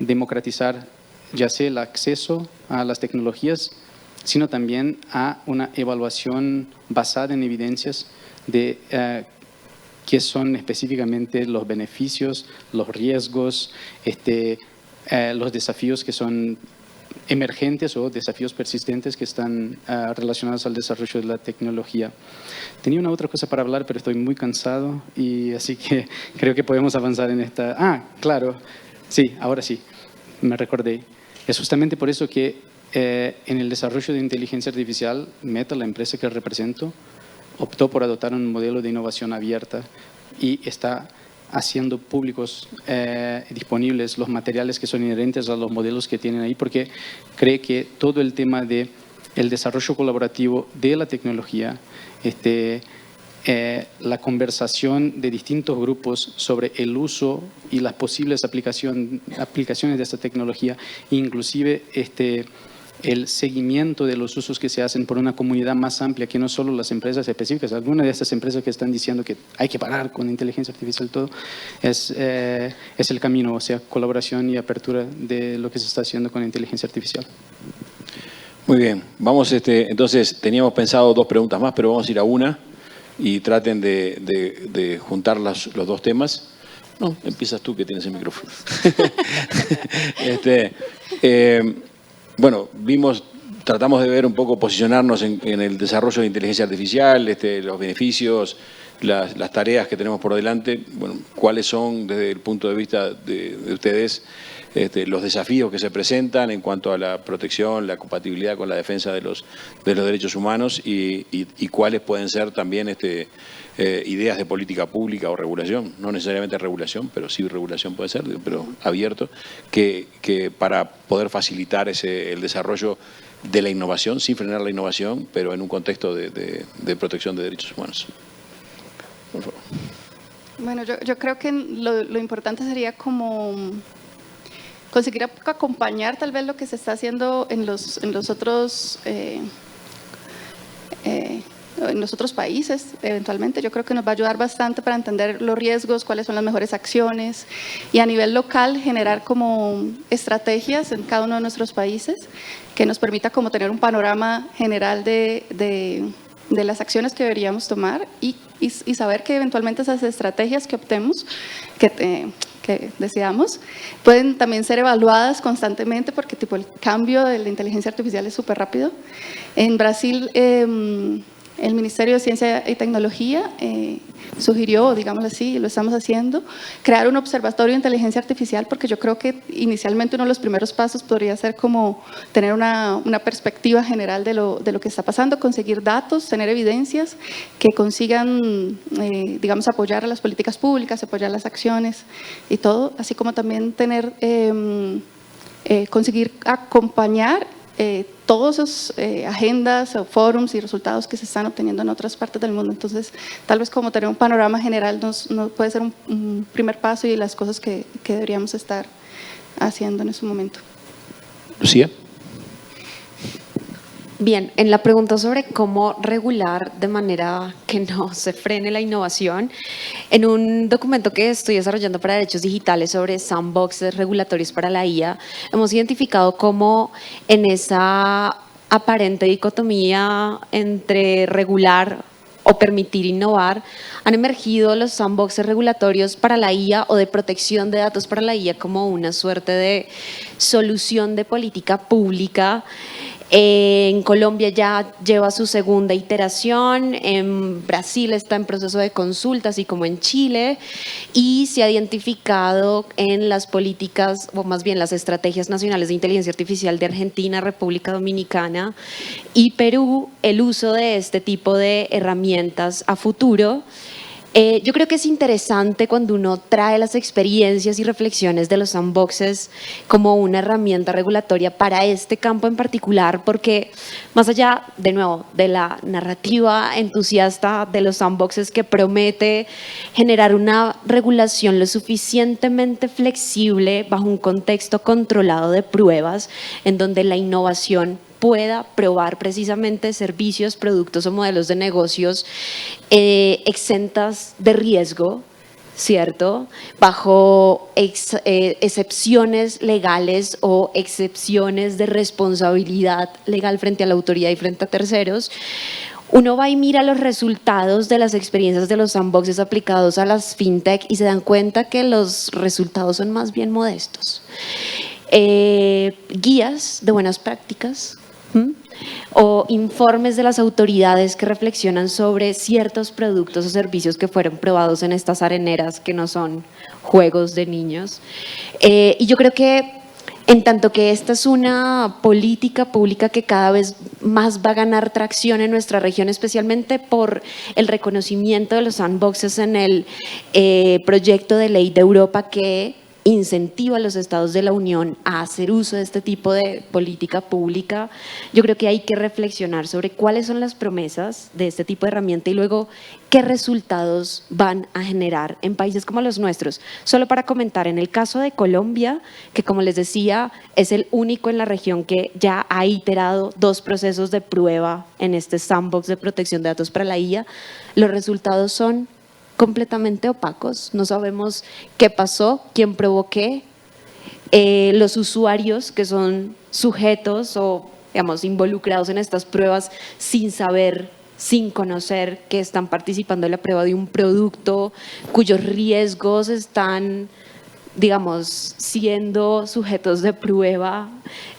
democratizar ya sea el acceso a las tecnologías, sino también a una evaluación basada en evidencias de qué son específicamente los beneficios, los riesgos, los desafíos que son emergentes o desafíos persistentes que están relacionados al desarrollo de la tecnología. Tenía una otra cosa para hablar, pero estoy muy cansado y así que creo que podemos avanzar en esta. Claro, sí, ahora sí, me recordé. Es justamente por eso que en el desarrollo de inteligencia artificial, Meta, la empresa que represento, optó por adoptar un modelo de innovación abierta y está haciendo públicos disponibles los materiales que son inherentes a los modelos que tienen ahí, porque cree que todo el tema de el desarrollo colaborativo de la tecnología, la conversación de distintos grupos sobre el uso y las posibles aplicaciones de esta tecnología, inclusive el seguimiento de los usos que se hacen por una comunidad más amplia, que no solo las empresas específicas. Algunas de estas empresas que están diciendo que hay que parar con inteligencia artificial, todo, es el camino, o sea, colaboración y apertura de lo que se está haciendo con inteligencia artificial. Muy bien, vamos, entonces teníamos pensado 2 preguntas más, pero vamos a ir a una y traten de juntar los 2 temas. No, empiezas tú que tienes el micrófono. Bueno, tratamos de ver un poco, posicionarnos en el desarrollo de inteligencia artificial, los beneficios, las tareas que tenemos por delante. Bueno, cuáles son desde el punto de vista de ustedes los desafíos que se presentan en cuanto a la protección, la compatibilidad con la defensa de los derechos humanos y cuáles pueden ser también ideas de política pública o regulación, no necesariamente regulación, pero sí regulación puede ser, pero abierto, que para poder facilitar el desarrollo de la innovación, sin frenar la innovación, pero en un contexto de protección de derechos humanos. Por favor. Bueno, yo creo que lo importante sería como conseguir acompañar tal vez lo que se está haciendo en los otros países eventualmente. Yo creo que nos va a ayudar bastante para entender los riesgos, cuáles son las mejores acciones y a nivel local generar como estrategias en cada uno de nuestros países que nos permita como tener un panorama general de las acciones que deberíamos tomar y saber que eventualmente esas estrategias que optemos, que decidamos, pueden también ser evaluadas constantemente porque el cambio de la inteligencia artificial es súper rápido. En Brasil el Ministerio de Ciencia y Tecnología sugirió, digámoslo así, y lo estamos haciendo, crear un observatorio de inteligencia artificial, porque yo creo que inicialmente uno de los primeros pasos podría ser como tener una perspectiva general de lo que está pasando, conseguir datos, tener evidencias que consigan, digamos, apoyar a las políticas públicas, apoyar las acciones y todo, así como también tener, conseguir acompañar todas esas agendas o forums y resultados que se están obteniendo en otras partes del mundo. Entonces, tal vez como tener un panorama general nos puede ser un primer paso y las cosas que deberíamos estar haciendo en ese momento. Lucía. Bien, en la pregunta sobre cómo regular de manera que no se frene la innovación, en un documento que estoy desarrollando para derechos digitales sobre sandboxes regulatorios para la IA, hemos identificado cómo en esa aparente dicotomía entre regular o permitir innovar, han emergido los sandboxes regulatorios para la IA o de protección de datos para la IA como una suerte de solución de política pública. En Colombia ya lleva su segunda iteración, en Brasil está en proceso de consulta, así como en Chile, y se ha identificado en las políticas, o más bien las estrategias nacionales de inteligencia artificial de Argentina, República Dominicana y Perú, el uso de este tipo de herramientas a futuro. Yo creo que es interesante cuando uno trae las experiencias y reflexiones de los sandboxes como una herramienta regulatoria para este campo en particular, porque más allá, de nuevo, de la narrativa entusiasta de los sandboxes que promete generar una regulación lo suficientemente flexible bajo un contexto controlado de pruebas en donde la innovación pueda probar precisamente servicios, productos o modelos de negocios exentas de riesgo, ¿cierto? Bajo excepciones legales o excepciones de responsabilidad legal frente a la autoridad y frente a terceros. Uno va y mira los resultados de las experiencias de los sandboxes aplicados a las fintech y se dan cuenta que los resultados son más bien modestos. Guías de buenas prácticas, o informes de las autoridades que reflexionan sobre ciertos productos o servicios que fueron probados en estas areneras que no son juegos de niños. Y yo creo que en tanto que esta es una política pública que cada vez más va a ganar tracción en nuestra región, especialmente por el reconocimiento de los sandboxes en el proyecto de ley de Europa que incentiva a los estados de la Unión a hacer uso de este tipo de política pública. Yo creo que hay que reflexionar sobre cuáles son las promesas de este tipo de herramienta y luego qué resultados van a generar en países como los nuestros. Solo para comentar, en el caso de Colombia, que como les decía, es el único en la región que ya ha iterado 2 procesos de prueba en este sandbox de protección de datos para la IA, los resultados son completamente opacos, no sabemos qué pasó, quién probó qué, los usuarios que son sujetos o, digamos, involucrados en estas pruebas sin saber, sin conocer que están participando en la prueba de un producto cuyos riesgos están, digamos, siendo sujetos de prueba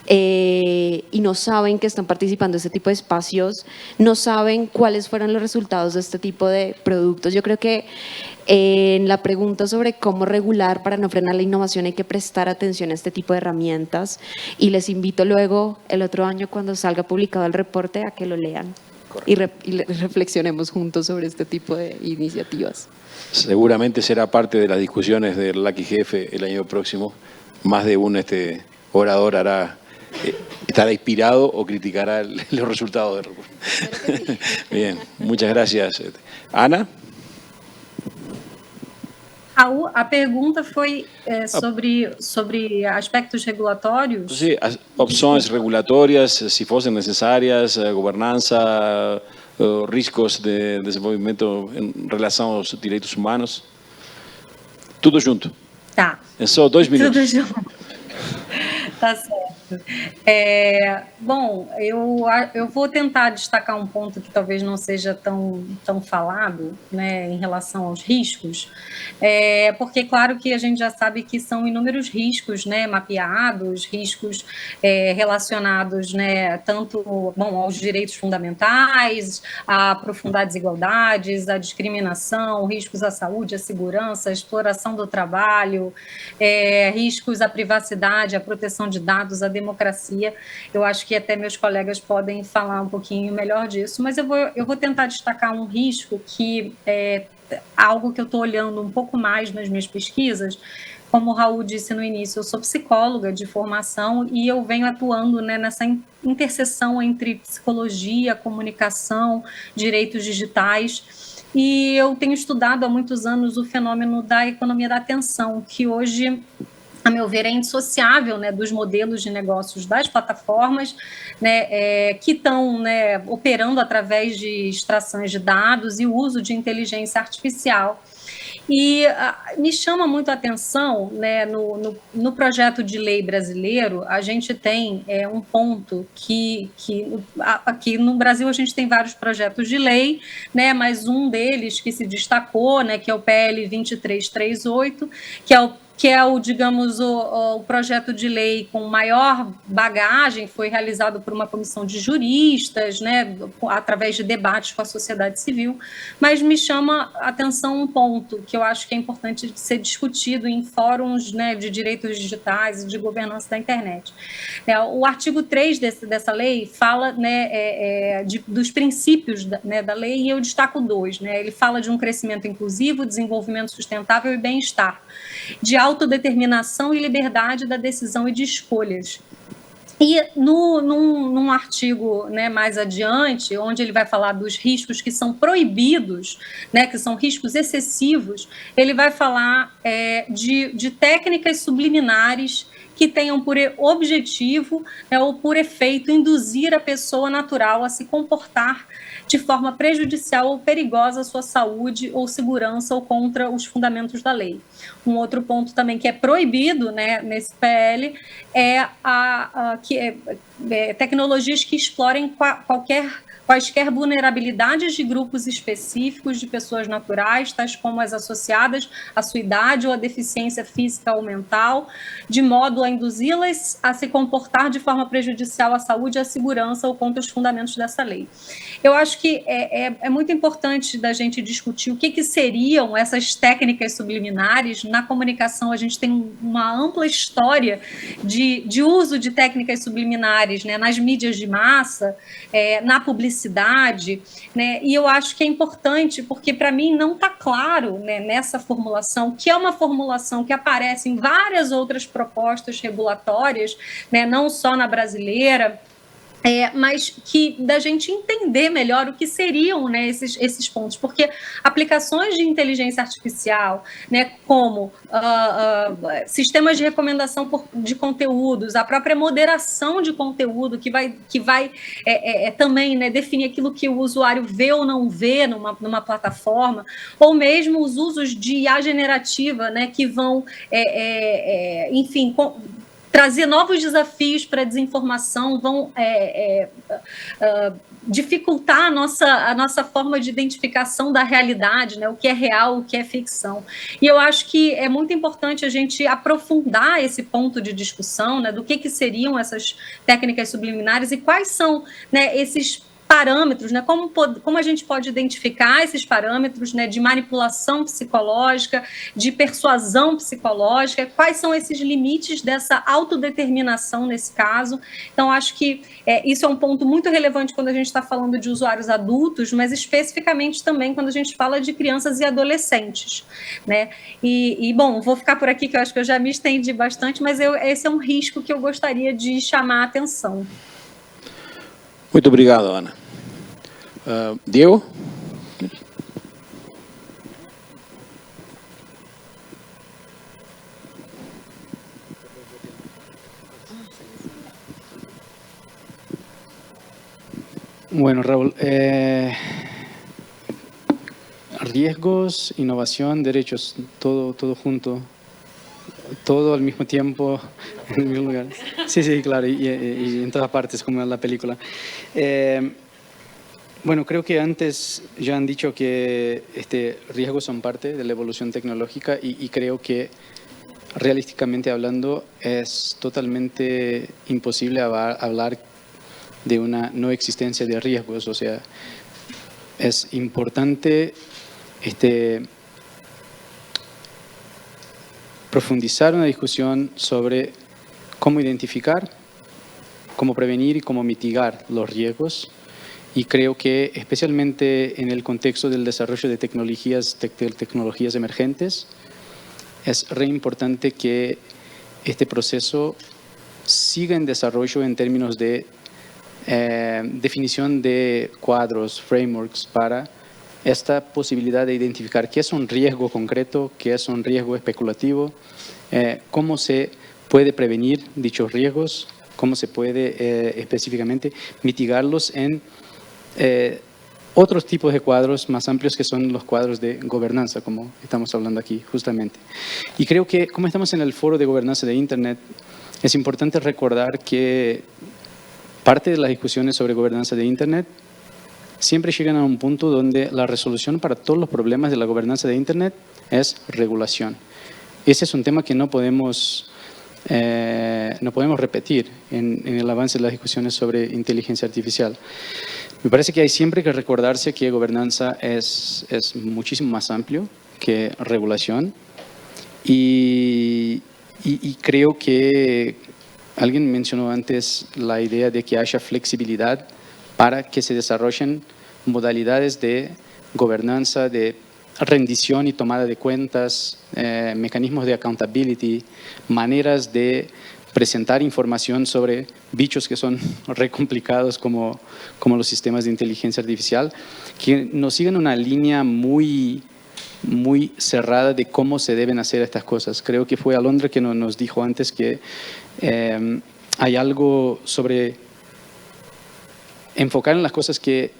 y no saben que están participando en este tipo de espacios, no saben cuáles fueron los resultados de este tipo de productos. Yo creo que en la pregunta sobre cómo regular para no frenar la innovación hay que prestar atención a este tipo de herramientas y les invito luego el otro año cuando salga publicado el reporte a que lo lean y reflexionemos juntos sobre este tipo de iniciativas. Seguramente será parte de las discusiones del Lucky Jefe el año próximo. Más de un orador estará inspirado o criticará los resultados del reporte. Bien, muchas gracias. Ana. Raul, a pergunta foi sobre aspectos regulatórios. Sí, opções regulatórias, se fossem necessárias, governança, riscos de desenvolvimento em relação aos direitos humanos. Tudo junto. Tá. É só 2 minutos. Tudo junto. Tá certo. Bom, eu vou tentar destacar um ponto que talvez não seja tão falado, né, em relação aos riscos, porque claro que a gente já sabe que são inúmeros riscos, né, mapeados, riscos relacionados, né, tanto aos direitos fundamentais, a aprofundar desigualdades, a discriminação, riscos à saúde, à segurança, à exploração do trabalho, riscos à privacidade, à proteção de dados, à democracia. Eu acho que até meus colegas podem falar um pouquinho melhor disso, mas eu vou tentar destacar um risco que é algo que eu estou olhando um pouco mais nas minhas pesquisas. Como o Raul disse no início, eu sou psicóloga de formação e eu venho atuando, né, nessa interseção entre psicologia, comunicação, direitos digitais. E eu tenho estudado há muitos anos o fenômeno da economia da atenção, que hoje, a meu ver, é indissociável, né, dos modelos de negócios das plataformas, né, que estão, né, operando através de extrações de dados e uso de inteligência artificial. E me chama muito a atenção, né, no projeto de lei brasileiro, a gente tem um ponto que aqui no Brasil a gente tem vários projetos de lei, né, mas um deles que se destacou, né, que é o PL 2338, que é o, digamos, o projeto de lei com maior bagagem, foi realizado por uma comissão de juristas, né, através de debates com a sociedade civil, mas me chama a atenção um ponto que eu acho que é importante ser discutido em fóruns, né, de direitos digitais e de governança da internet. O artigo 3 dessa lei fala, né, dos princípios da lei, e eu destaco 2. Né, ele fala de um crescimento inclusivo, desenvolvimento sustentável e bem-estar, de autodeterminação e liberdade da decisão e de escolhas. E num artigo, né, mais adiante, onde ele vai falar dos riscos que são proibidos, né, que são riscos excessivos, ele vai falar de técnicas subliminares que tenham por objetivo, né, ou por efeito induzir a pessoa natural a se comportar de forma prejudicial ou perigosa à sua saúde ou segurança ou contra os fundamentos da lei. Um outro ponto também que é proibido, né, nesse PL é tecnologias que explorem quaisquer vulnerabilidades de grupos específicos de pessoas naturais, tais como as associadas à sua idade ou à deficiência física ou mental, de modo a induzi-las a se comportar de forma prejudicial à saúde, à segurança ou contra os fundamentos dessa lei. Eu acho que é muito importante da gente discutir o que seriam essas técnicas subliminares. Na comunicação, a gente tem uma ampla história de uso de técnicas subliminares, né, nas mídias de massa, na publicidade, né, e eu acho que é importante, porque para mim não está claro, né, nessa formulação, que é uma formulação que aparece em várias outras propostas regulatórias, né, não só na brasileira, mas que da gente entender melhor o que seriam, né, esses pontos, porque aplicações de inteligência artificial, né, como sistemas de recomendação de conteúdos, a própria moderação de conteúdo, que vai também, né, definir aquilo que o usuário vê ou não vê numa plataforma, ou mesmo os usos de IA generativa, né, que vão, enfim, trazer novos desafios para a desinformação, vão dificultar a nossa forma de identificação da realidade, né, o que é real, o que é ficção. E eu acho que é muito importante a gente aprofundar esse ponto de discussão, né, do que seriam essas técnicas subliminares e quais são, né, esses parâmetros, né? Como a gente pode identificar esses parâmetros, né, de manipulação psicológica, de persuasão psicológica, quais são esses limites dessa autodeterminação nesse caso. Então, acho que isso é um ponto muito relevante quando a gente está falando de usuários adultos, mas especificamente também quando a gente fala de crianças e adolescentes, né? Bom, vou ficar por aqui, que eu acho que eu já me estendi bastante, mas esse é um risco que eu gostaria de chamar a atenção. Muito obrigado, Ana. Diego? Bueno, Raúl, riesgos, innovación, derechos, todo junto. todo al mismo tiempo, en el mismo lugar. Sí, sí, claro, y en todas partes, como en la película. Bueno, creo que antes ya han dicho que riesgos son parte de la evolución tecnológica y creo que realísticamente hablando es totalmente imposible hablar de una no existencia de riesgos. O sea, es importante profundizar una discusión sobre cómo identificar, cómo prevenir y cómo mitigar los riesgos. Y creo que especialmente en el contexto del desarrollo de tecnologías emergentes, es re importante que este proceso siga en desarrollo en términos de definición de cuadros, frameworks para esta posibilidad de identificar qué es un riesgo concreto, qué es un riesgo especulativo, cómo se puede prevenir dichos riesgos, cómo se puede específicamente mitigarlos en otros tipos de cuadros más amplios que son los cuadros de gobernanza, como estamos hablando aquí justamente. Y creo que como estamos en el foro de gobernanza de Internet, es importante recordar que parte de las discusiones sobre gobernanza de Internet siempre llegan a un punto donde la resolución para todos los problemas de la gobernanza de Internet es regulación. Ese es un tema que no podemos repetir en el avance de las discusiones sobre inteligencia artificial. Me parece que hay siempre que recordarse que gobernanza es muchísimo más amplio que regulación y creo que alguien mencionó antes la idea de que haya flexibilidad para que se desarrollen modalidades de gobernanza, de rendición y tomada de cuentas, mecanismos de accountability, maneras de presentar información sobre bichos que son re complicados como los sistemas de inteligencia artificial, que nos siguen una línea muy cerrada de cómo se deben hacer estas cosas. Creo que fue Alondra que nos dijo antes que hay algo sobre enfocar en las cosas que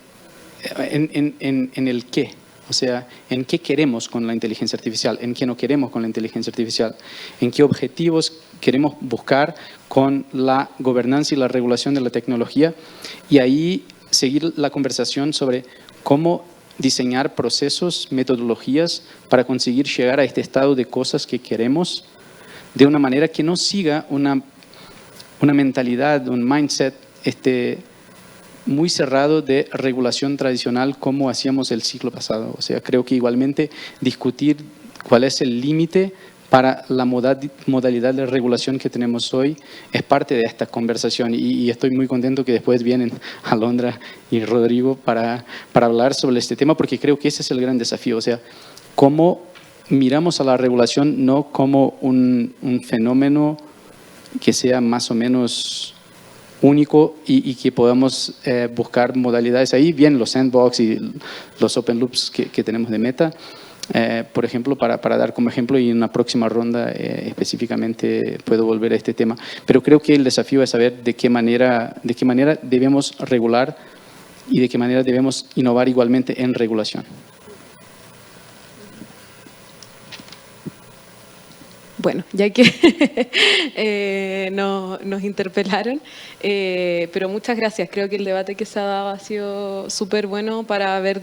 en el qué. O sea, en qué queremos con la inteligencia artificial, en qué no queremos con la inteligencia artificial, en qué objetivos queremos buscar con la gobernanza y la regulación de la tecnología, y ahí seguir la conversación sobre cómo diseñar procesos, metodologías para conseguir llegar a este estado de cosas que queremos de una manera que no siga una mentalidad, un mindset muy cerrado de regulación tradicional como hacíamos el siglo pasado. O sea, creo que igualmente discutir cuál es el límite para la modalidad de regulación que tenemos hoy es parte de esta conversación y estoy muy contento que después vienen Alondra y Rodrigo para hablar sobre este tema, porque creo que ese es el gran desafío. O sea, cómo miramos a la regulación no como un fenómeno que sea más o menos único y que podamos buscar modalidades. Ahí vienen los sandbox y los open loops que tenemos de Meta, por ejemplo, para dar como ejemplo, y en una próxima ronda específicamente puedo volver a este tema. Pero creo que el desafío es saber de qué manera debemos regular y de qué manera debemos innovar igualmente en regulación. Bueno, ya que nos interpelaron, pero muchas gracias. Creo que el debate que se ha dado ha sido súper bueno para ver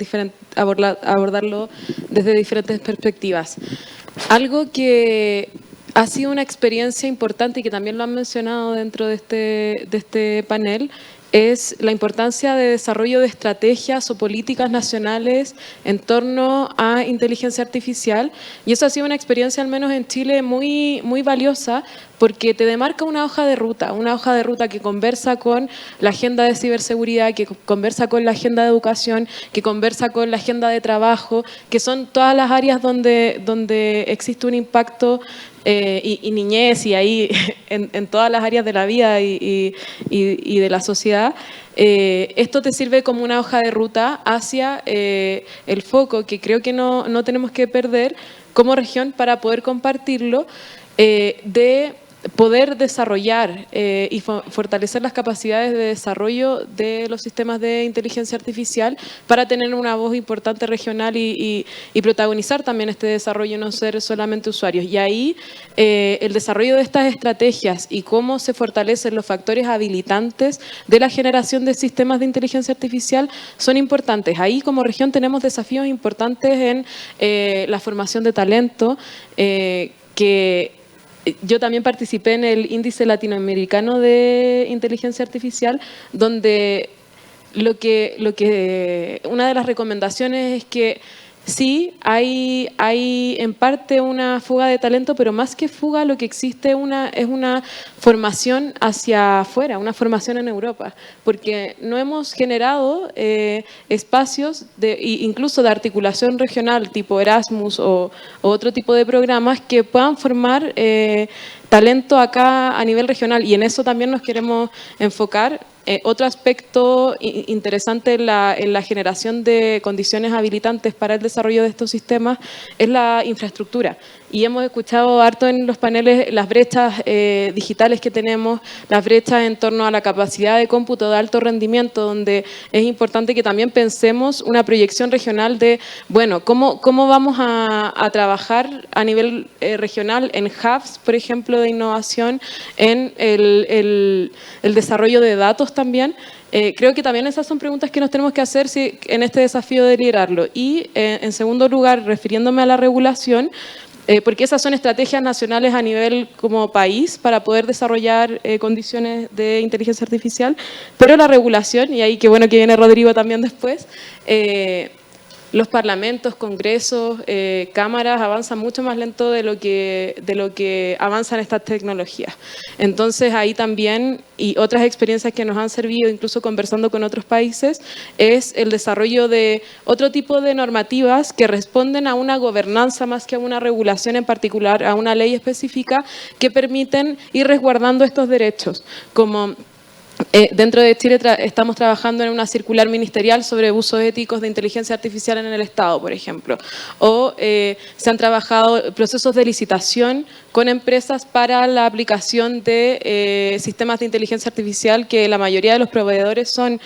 abordarlo desde diferentes perspectivas. Algo que ha sido una experiencia importante y que también lo han mencionado dentro de este panel es la importancia de desarrollo de estrategias o políticas nacionales en torno a inteligencia artificial, y eso ha sido una experiencia, al menos en Chile, muy valiosa, porque te demarca una hoja de ruta que conversa con la agenda de ciberseguridad, que conversa con la agenda de educación, que conversa con la agenda de trabajo, que son todas las áreas donde existe un impacto y niñez, y ahí en todas las áreas de la vida y de la sociedad. Esto te sirve como una hoja de ruta hacia el foco que creo que no tenemos que perder como región para poder compartirlo, de poder desarrollar y fortalecer las capacidades de desarrollo de los sistemas de inteligencia artificial para tener una voz importante regional y protagonizar también este desarrollo, no ser solamente usuarios. Y ahí el desarrollo de estas estrategias y cómo se fortalecen los factores habilitantes de la generación de sistemas de inteligencia artificial son importantes. Ahí como región tenemos desafíos importantes en la formación de talento, que yo también participé en el Índice Latinoamericano de Inteligencia Artificial, donde una de las recomendaciones es que sí, hay en parte una fuga de talento, pero más que fuga lo que existe es una formación hacia afuera, una formación en Europa, porque no hemos generado espacios incluso de articulación regional tipo Erasmus o otro tipo de programas que puedan formar talento acá a nivel regional, y en eso también nos queremos enfocar. Otro aspecto interesante en la generación de condiciones habilitantes para el desarrollo de estos sistemas es la infraestructura. Y hemos escuchado harto en los paneles las brechas digitales que tenemos, las brechas en torno a la capacidad de cómputo de alto rendimiento, donde es importante que también pensemos una proyección regional de, bueno, cómo vamos a trabajar a nivel regional en hubs, por ejemplo, de innovación, en el desarrollo de datos también. Creo que también esas son preguntas que nos tenemos que hacer en este desafío de liderarlo. Y en segundo lugar, refiriéndome a la regulación, porque esas son estrategias nacionales a nivel como país para poder desarrollar condiciones de inteligencia artificial, pero la regulación, y ahí qué bueno que viene Rodrigo también después, los parlamentos, congresos, cámaras avanzan mucho más lento de lo que avanzan estas tecnologías. Entonces ahí también, y otras experiencias que nos han servido, incluso conversando con otros países, es el desarrollo de otro tipo de normativas que responden a una gobernanza más que a una regulación en particular, a una ley específica, que permiten ir resguardando estos derechos, como dentro de Chile estamos trabajando en una circular ministerial sobre usos éticos de inteligencia artificial en el Estado, por ejemplo. O se han trabajado procesos de licitación con empresas para la aplicación de sistemas de inteligencia artificial, que la mayoría de los proveedores son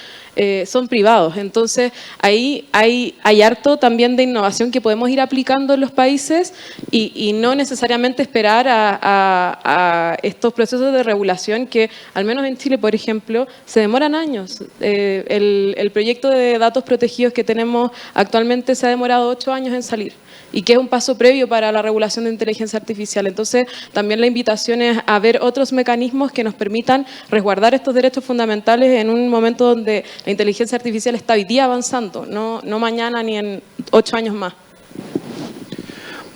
privados. Entonces, ahí hay harto también de innovación que podemos ir aplicando en los países y no necesariamente esperar a estos procesos de regulación que, al menos en Chile, por ejemplo, se demoran años. El proyecto de datos protegidos que tenemos actualmente se ha demorado 8 años en salir, y que es un paso previo para la regulación de inteligencia artificial. Entonces, también la invitación es a ver otros mecanismos que nos permitan resguardar estos derechos fundamentales en un momento donde la inteligencia artificial está hoy día avanzando, no mañana ni en 8 años más.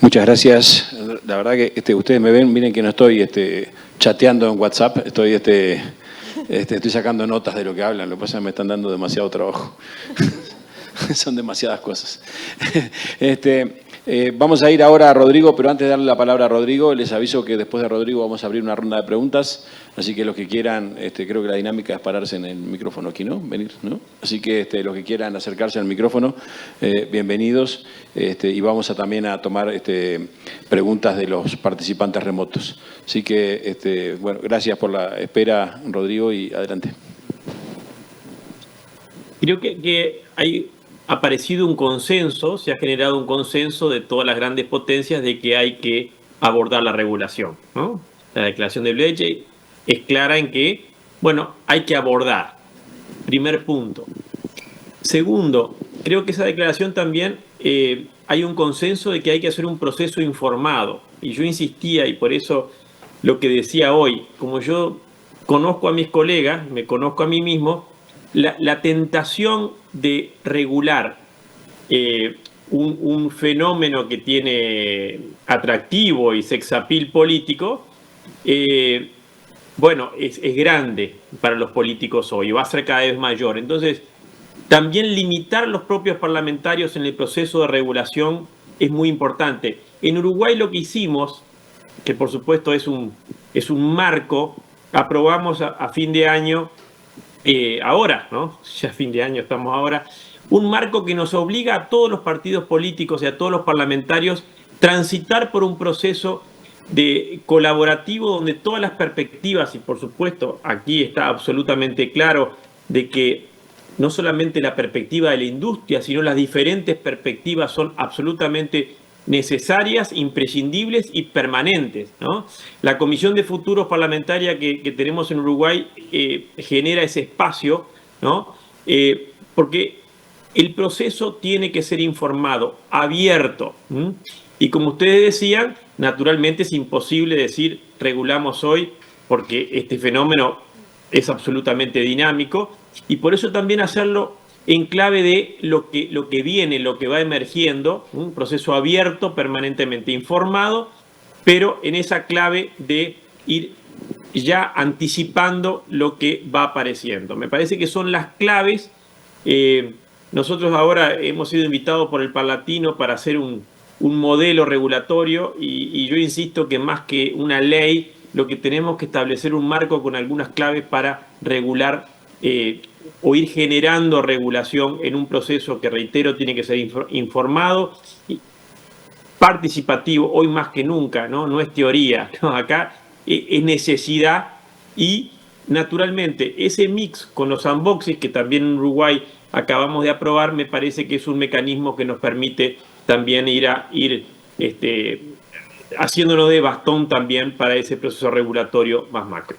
Muchas gracias. La verdad que ustedes me ven, miren que no estoy chateando en WhatsApp, estoy sacando notas de lo que hablan, lo que pasa es que me están dando demasiado trabajo. Son demasiadas cosas. Vamos a ir ahora a Rodrigo, pero antes de darle la palabra a Rodrigo, les aviso que después de Rodrigo vamos a abrir una ronda de preguntas, así que los que quieran, creo que la dinámica es pararse en el micrófono aquí, ¿no? Venir, ¿no? Así que los que quieran acercarse al micrófono, bienvenidos, y vamos también a tomar preguntas de los participantes remotos. Así que, bueno, gracias por la espera, Rodrigo, y adelante. Creo que hay aparecido un consenso, se ha generado un consenso de todas las grandes potencias de que hay que abordar la regulación, ¿no? La declaración de Bletchley es clara en que, bueno, hay que abordar. Primer punto. Segundo, creo que esa declaración también hay un consenso de que hay que hacer un proceso informado. Y yo insistía, y por eso lo que decía hoy, como yo conozco a mis colegas, me conozco a mí mismo, la tentación de regular un fenómeno que tiene atractivo y sex appeal político, bueno, es grande para los políticos hoy, va a ser cada vez mayor. Entonces, también limitar los propios parlamentarios en el proceso de regulación es muy importante. En Uruguay lo que hicimos, que por supuesto es un marco, aprobamos a fin de año, ahora, ¿no? Ya a fin de año estamos ahora, un marco que nos obliga a todos los partidos políticos y a todos los parlamentarios transitar por un proceso de colaborativo donde todas las perspectivas, y por supuesto aquí está absolutamente claro de que no solamente la perspectiva de la industria, sino las diferentes perspectivas son absolutamente necesarias, imprescindibles y permanentes, ¿no? La Comisión de Futuros Parlamentaria que tenemos en Uruguay genera ese espacio, ¿no? Porque el proceso tiene que ser informado, abierto. Y como ustedes decían, naturalmente es imposible decir regulamos hoy porque este fenómeno es absolutamente dinámico y por eso también hacerlo en clave de lo que viene, lo que va emergiendo, un proceso abierto, permanentemente informado, pero en esa clave de ir ya anticipando lo que va apareciendo. Me parece que son las claves. Nosotros ahora hemos sido invitados por el Palatino para hacer un modelo regulatorio y yo insisto que más que una ley, lo que tenemos que establecer un marco con algunas claves para regular o ir generando regulación en un proceso que, reitero, tiene que ser informado, participativo, hoy más que nunca, no es teoría, ¿no? Acá es necesidad y, naturalmente, ese mix con los unboxings que también en Uruguay acabamos de aprobar, me parece que es un mecanismo que nos permite también ir haciéndonos de bastón también para ese proceso regulatorio más macro.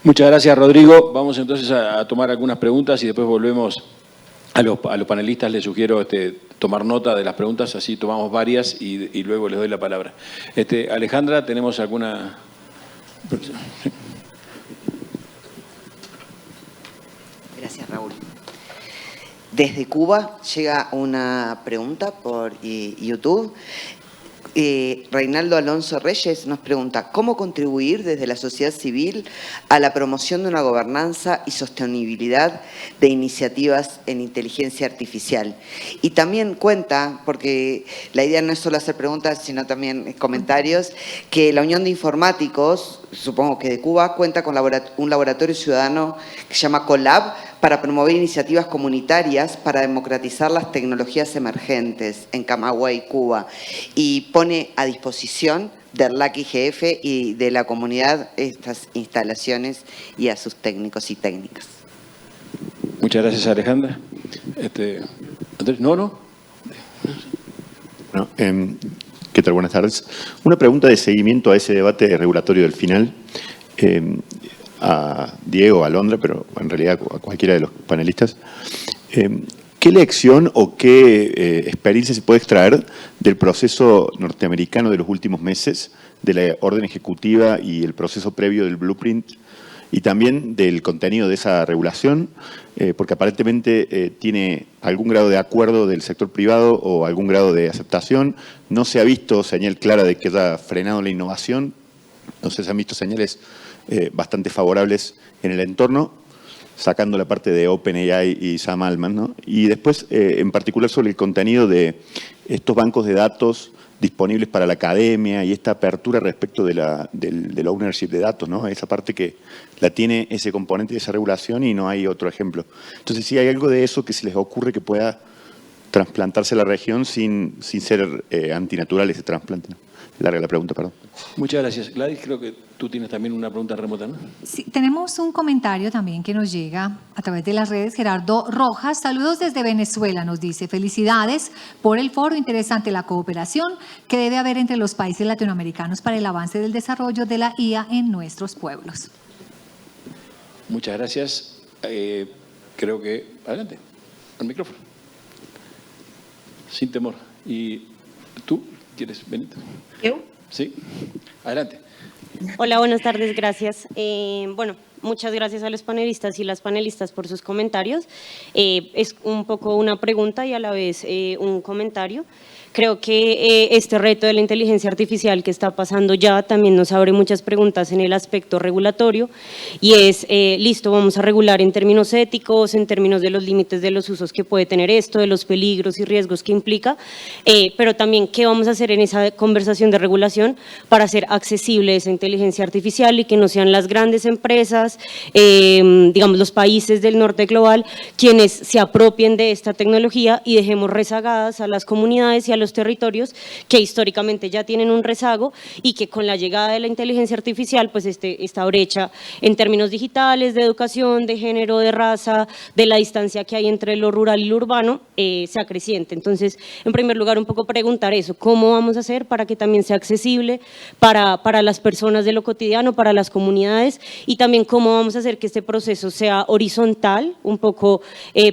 Muchas gracias, Rodrigo. Vamos entonces a tomar algunas preguntas y después volvemos a los panelistas. Les sugiero tomar nota de las preguntas, así tomamos varias y luego les doy la palabra. Alejandra, ¿tenemos alguna? Gracias, Raúl. Desde Cuba llega una pregunta por YouTube. Reinaldo Alonso Reyes nos pregunta, ¿cómo contribuir desde la sociedad civil a la promoción de una gobernanza y sostenibilidad de iniciativas en inteligencia artificial? Y también cuenta, porque la idea no es solo hacer preguntas, sino también comentarios, que la Unión de Informáticos, supongo que de Cuba, cuenta con un laboratorio ciudadano que se llama Colab, para promover iniciativas comunitarias para democratizar las tecnologías emergentes en Camagüey, Cuba, y pone a disposición del LAC IGF y de la comunidad estas instalaciones y a sus técnicos y técnicas. Muchas gracias, Alejandra. Andrés, ¿no? Bueno, ¿qué tal? Buenas tardes. Una pregunta de seguimiento a ese debate regulatorio del final. A Diego, a Alondra, pero en realidad a cualquiera de los panelistas. ¿Qué lección o qué experiencia se puede extraer del proceso norteamericano de los últimos meses, de la orden ejecutiva y el proceso previo del blueprint, y también del contenido de esa regulación? Porque aparentemente tiene algún grado de acuerdo del sector privado o algún grado de aceptación. No se ha visto señal clara de que haya frenado la innovación. Entonces se han visto señales bastante favorables en el entorno, sacando la parte de OpenAI y Sam Altman, ¿no? Y después, en particular, sobre el contenido de estos bancos de datos disponibles para la academia y esta apertura respecto del ownership de datos, ¿no? Esa parte que la tiene ese componente de esa regulación y no hay otro ejemplo. Entonces, si hay algo de eso que se les ocurre que pueda trasplantarse a la región sin ser antinatural ese trasplante, ¿no? Larga la pregunta, perdón. Muchas gracias. Gladys, creo que tú tienes también una pregunta remota, ¿no? Sí, tenemos un comentario también que nos llega a través de las redes. Gerardo Rojas, saludos desde Venezuela, nos dice, felicidades por el foro, interesante la cooperación que debe haber entre los países latinoamericanos para el avance del desarrollo de la IA en nuestros pueblos. Muchas gracias. Creo que... Adelante, al micrófono. Sin temor. ¿Y tú quieres venir? ¿Yo? Sí, adelante. Hola, buenas tardes, gracias. Bueno, muchas gracias a los panelistas y las panelistas por sus comentarios. Es un poco una pregunta y a la vez un comentario. Creo que este reto de la inteligencia artificial que está pasando ya también nos abre muchas preguntas en el aspecto regulatorio y es, listo, vamos a regular en términos éticos, en términos de los límites de los usos que puede tener esto, de los peligros y riesgos que implica, pero también qué vamos a hacer en esa conversación de regulación para hacer accesible esa inteligencia artificial y que no sean las grandes empresas empresas, digamos los países del norte global, quienes se apropien de esta tecnología y dejemos rezagadas a las comunidades y a los territorios que históricamente ya tienen un rezago y que con la llegada de la inteligencia artificial, pues esta brecha en términos digitales, de educación, de género, de raza, de la distancia que hay entre lo rural y lo urbano, sea creciente. Entonces, en primer lugar, un poco preguntar eso, ¿cómo vamos a hacer para que también sea accesible para las personas de lo cotidiano, para las comunidades, y también cómo vamos a hacer que este proceso sea horizontal, un poco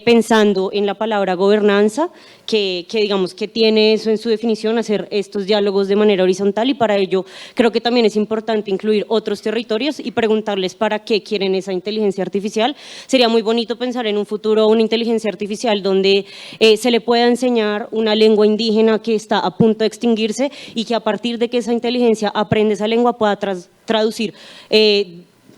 pensando en la palabra gobernanza, que digamos que tiene eso en su definición, hacer estos diálogos de manera horizontal, y para ello creo que también es importante incluir otros territorios y preguntarles para qué quieren esa inteligencia artificial. Sería muy bonito pensar en un futuro una inteligencia artificial donde se le pueda enseñar una lengua indígena que está a punto de extinguirse y que a partir de que esa inteligencia aprende esa lengua pueda traducir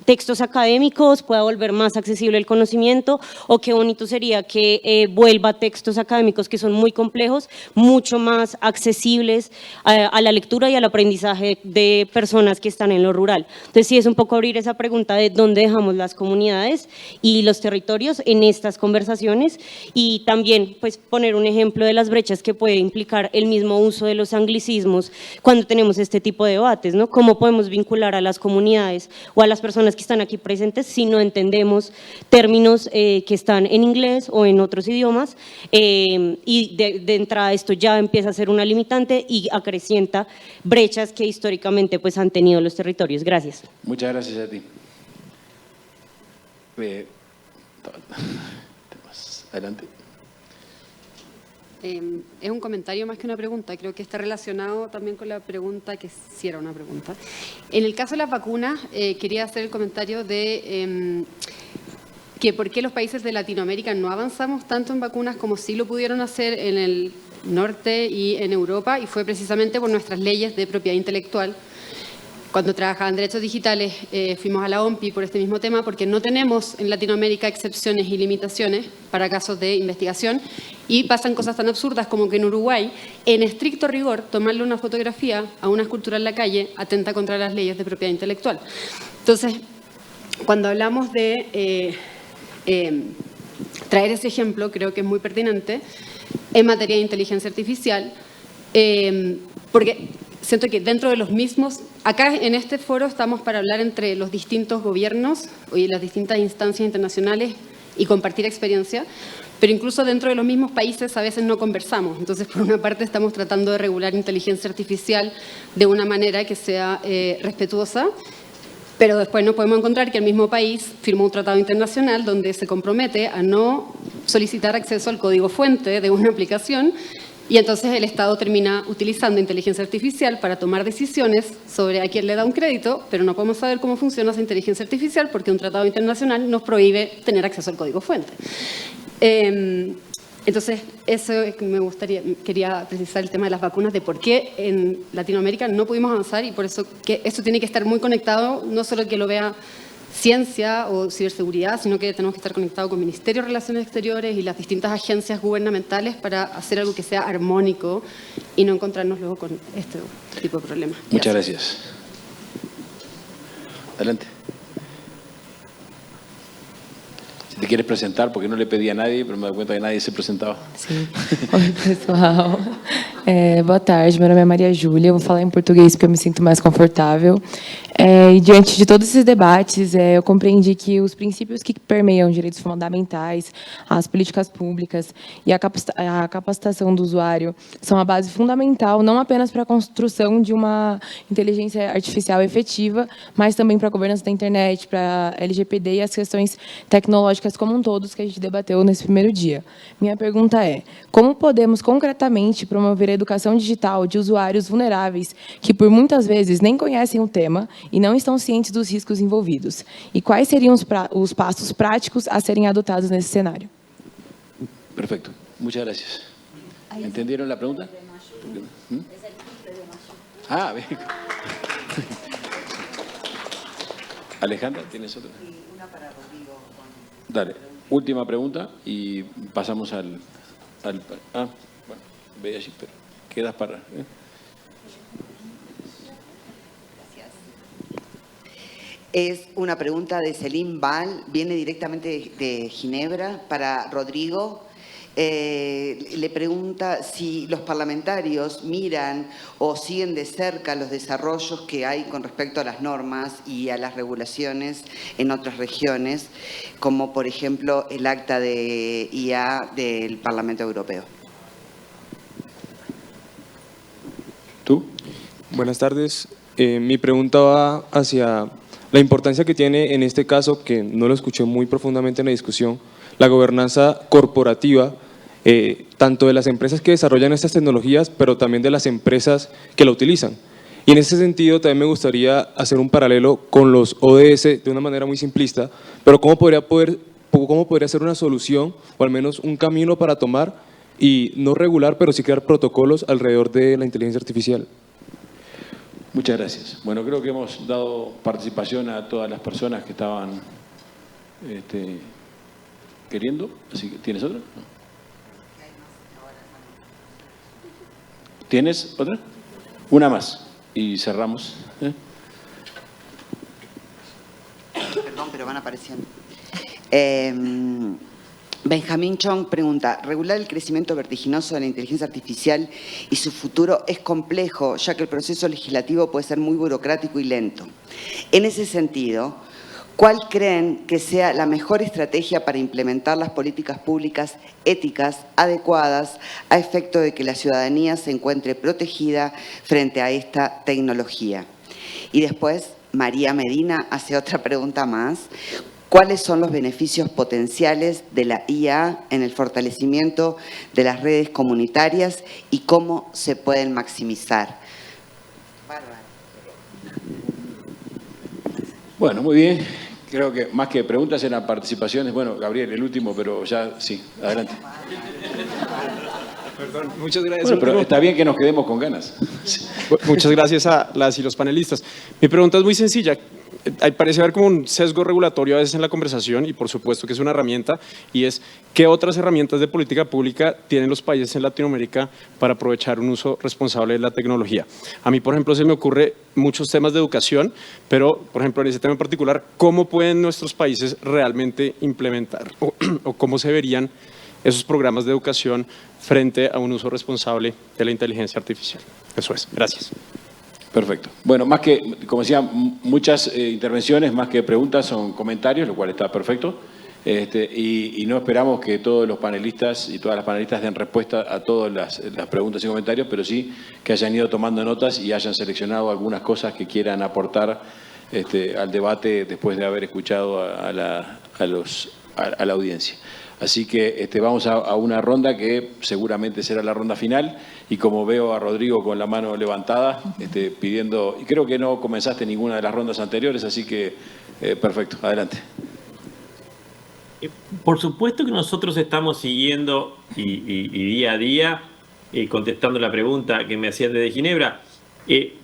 textos académicos, pueda volver más accesible el conocimiento, o qué bonito sería que vuelva textos académicos que son muy complejos, mucho más accesibles a la lectura y al aprendizaje de personas que están en lo rural. Entonces sí es un poco abrir esa pregunta de dónde dejamos las comunidades y los territorios en estas conversaciones, y también pues poner un ejemplo de las brechas que puede implicar el mismo uso de los anglicismos cuando tenemos este tipo de debates, ¿no? ¿Cómo podemos vincular a las comunidades o a las personas que están aquí presentes si no entendemos términos que están en inglés o en otros idiomas? Y de entrada esto ya empieza a ser una limitante y acrecienta brechas que históricamente pues han tenido los territorios. Gracias. Muchas gracias a ti. Adelante. Es un comentario más que una pregunta, creo que está relacionado también con la pregunta que sí era una pregunta. En el caso de las vacunas, quería hacer el comentario de que por qué los países de Latinoamérica no avanzamos tanto en vacunas como sí lo pudieron hacer en el norte y en Europa, y fue precisamente por nuestras leyes de propiedad intelectual. Cuando trabajaba en derechos digitales fuimos a la OMPI por este mismo tema, porque no tenemos en Latinoamérica excepciones y limitaciones para casos de investigación, y pasan cosas tan absurdas como que en Uruguay, en estricto rigor, tomarle una fotografía a una escultura en la calle atenta contra las leyes de propiedad intelectual. Entonces, cuando hablamos de traer ese ejemplo, creo que es muy pertinente en materia de inteligencia artificial, porque siento que dentro de los mismos, acá en este foro estamos para hablar entre los distintos gobiernos y las distintas instancias internacionales y compartir experiencia, pero incluso dentro de los mismos países a veces no conversamos. Entonces, por una parte estamos tratando de regular inteligencia artificial de una manera que sea respetuosa, pero después nos podemos encontrar que el mismo país firmó un tratado internacional donde se compromete a no solicitar acceso al código fuente de una aplicación, y entonces el Estado termina utilizando inteligencia artificial para tomar decisiones sobre a quién le da un crédito, pero no podemos saber cómo funciona esa inteligencia artificial porque un tratado internacional nos prohíbe tener acceso al código fuente. Entonces, eso quería precisar el tema de las vacunas, de por qué en Latinoamérica no pudimos avanzar, y por eso que esto tiene que estar muy conectado, no solo que lo vea ciencia o ciberseguridad, sino que tenemos que estar conectados con Ministerio de Relaciones Exteriores y las distintas agencias gubernamentales para hacer algo que sea armónico y no encontrarnos luego con este tipo de problemas. Muchas gracias. Adelante. Si te quieres presentar, porque no le pedí a nadie, pero me doy cuenta que nadie se presentaba. Sim. Oi, pessoal. Boa tarde, meu nome é Maria Júlia, eu vou falar em português porque eu me sinto mais confortável. E diante de todos esses debates, eu compreendi que os princípios que permeiam direitos fundamentais, as políticas públicas e a capacitação do usuário são a base fundamental, não apenas para a construção de uma inteligência artificial efetiva, mas também para a governança da internet, para a LGPD e as questões tecnológicas como um todo que a gente debateu nesse primeiro dia. Minha pergunta é: como podemos concretamente promover a educação digital de usuários vulneráveis que por muitas vezes nem conhecem o tema e não estão cientes dos riscos envolvidos? E quais seriam os passos práticos a serem adotados nesse cenário? Perfecto. Muchas gracias. ¿Entendieron la pregunta? Ah, bien. Alejandra, ¿tienes otra? Una para Rodrigo. Dale, última pregunta y pasamos al bueno, ve allí, pero quedas para... Es una pregunta de Selim Val, viene directamente de Ginebra para Rodrigo. Le pregunta si los parlamentarios miran o siguen de cerca los desarrollos que hay con respecto a las normas y a las regulaciones en otras regiones, como por ejemplo el acta de IA del Parlamento Europeo. ¿Tú? Buenas tardes. Mi pregunta va hacia la importancia que tiene en este caso, que no lo escuché muy profundamente en la discusión, la gobernanza corporativa, tanto de las empresas que desarrollan estas tecnologías, pero también de las empresas que la utilizan. Y en ese sentido también me gustaría hacer un paralelo con los ODS de una manera muy simplista, pero cómo podría ser una solución o al menos un camino para tomar y no regular, pero sí crear protocolos alrededor de la inteligencia artificial. Muchas gracias. Bueno, creo que hemos dado participación a todas las personas que estaban queriendo. Así que, ¿tienes otra? No. ¿Tienes otra? Una más y cerramos. Perdón, pero van apareciendo. Benjamín Chong pregunta, regular el crecimiento vertiginoso de la inteligencia artificial y su futuro es complejo, ya que el proceso legislativo puede ser muy burocrático y lento. En ese sentido, ¿cuál creen que sea la mejor estrategia para implementar las políticas públicas éticas adecuadas a efecto de que la ciudadanía se encuentre protegida frente a esta tecnología? Y después, María Medina hace otra pregunta más. ¿Cuáles son los beneficios potenciales de la IA en el fortalecimiento de las redes comunitarias y cómo se pueden maximizar? Bueno, muy bien. Creo que más que preguntas eran participaciones. Bueno, Gabriel, el último, pero ya sí, adelante. Perdón, muchas gracias. Bueno, pero está bien que nos quedemos con ganas. Muchas gracias a las y los panelistas. Mi pregunta es muy sencilla. Parece haber como un sesgo regulatorio a veces en la conversación y por supuesto que es una herramienta y es ¿qué otras herramientas de política pública tienen los países en Latinoamérica para aprovechar un uso responsable de la tecnología? A mí, por ejemplo, se me ocurre muchos temas de educación, pero, por ejemplo, en ese tema en particular, ¿cómo pueden nuestros países realmente implementar o cómo se verían esos programas de educación frente a un uso responsable de la inteligencia artificial? Eso es. Gracias. Perfecto. Bueno, más que, como decía, muchas intervenciones, más que preguntas, son comentarios, lo cual está perfecto. Y no esperamos que todos los panelistas y todas las panelistas den respuesta a todas las preguntas y comentarios, pero sí que hayan ido tomando notas y hayan seleccionado algunas cosas que quieran aportar al debate después de haber escuchado a la audiencia. Así que vamos a una ronda que seguramente será la ronda final y como veo a Rodrigo con la mano levantada pidiendo, y creo que no comenzaste ninguna de las rondas anteriores, así que perfecto, adelante. Por supuesto que nosotros estamos siguiendo y día a día, contestando la pregunta que me hacían desde Ginebra,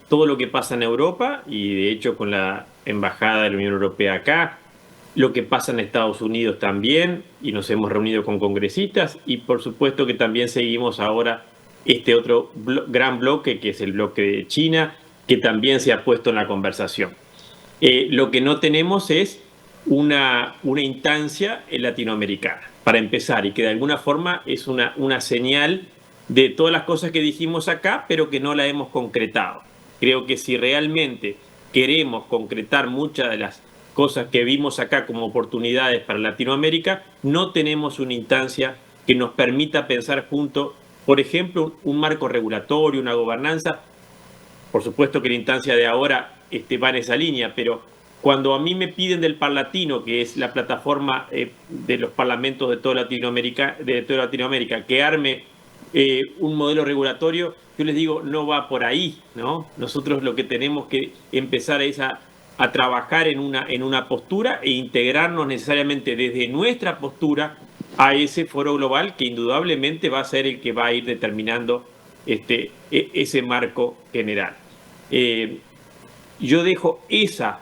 todo lo que pasa en Europa y de hecho con la Embajada de la Unión Europea acá, lo que pasa en Estados Unidos también, y nos hemos reunido con congresistas, y por supuesto que también seguimos ahora este otro gran bloque, que es el bloque de China, que también se ha puesto en la conversación. Lo que no tenemos es una instancia latinoamericana, para empezar, y que de alguna forma es una señal de todas las cosas que dijimos acá, pero que no la hemos concretado. Creo que si realmente queremos concretar muchas de las cosas que vimos acá como oportunidades para Latinoamérica, no tenemos una instancia que nos permita pensar juntos, por ejemplo, un marco regulatorio, una gobernanza. Por supuesto que la instancia de ahora va en esa línea, pero cuando a mí me piden del Parlatino, que es la plataforma de los parlamentos de toda Latinoamérica, que arme un modelo regulatorio, yo les digo, no va por ahí, ¿no? Nosotros lo que tenemos que empezar es a trabajar en una postura e integrarnos necesariamente desde nuestra postura a ese foro global que indudablemente va a ser el que va a ir determinando ese marco general. Yo dejo esa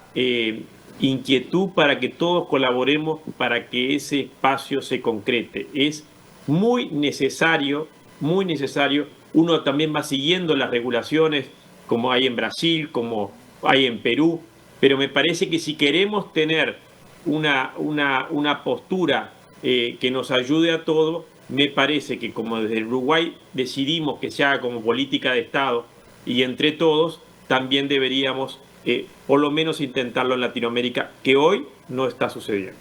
inquietud para que todos colaboremos para que ese espacio se concrete. Es muy necesario, muy necesario. Uno también va siguiendo las regulaciones como hay en Brasil, como hay en Perú, pero me parece que si queremos tener una postura que nos ayude a todo, me parece que como desde Uruguay decidimos que se haga como política de Estado y entre todos, también deberíamos por lo menos intentarlo en Latinoamérica, que hoy no está sucediendo.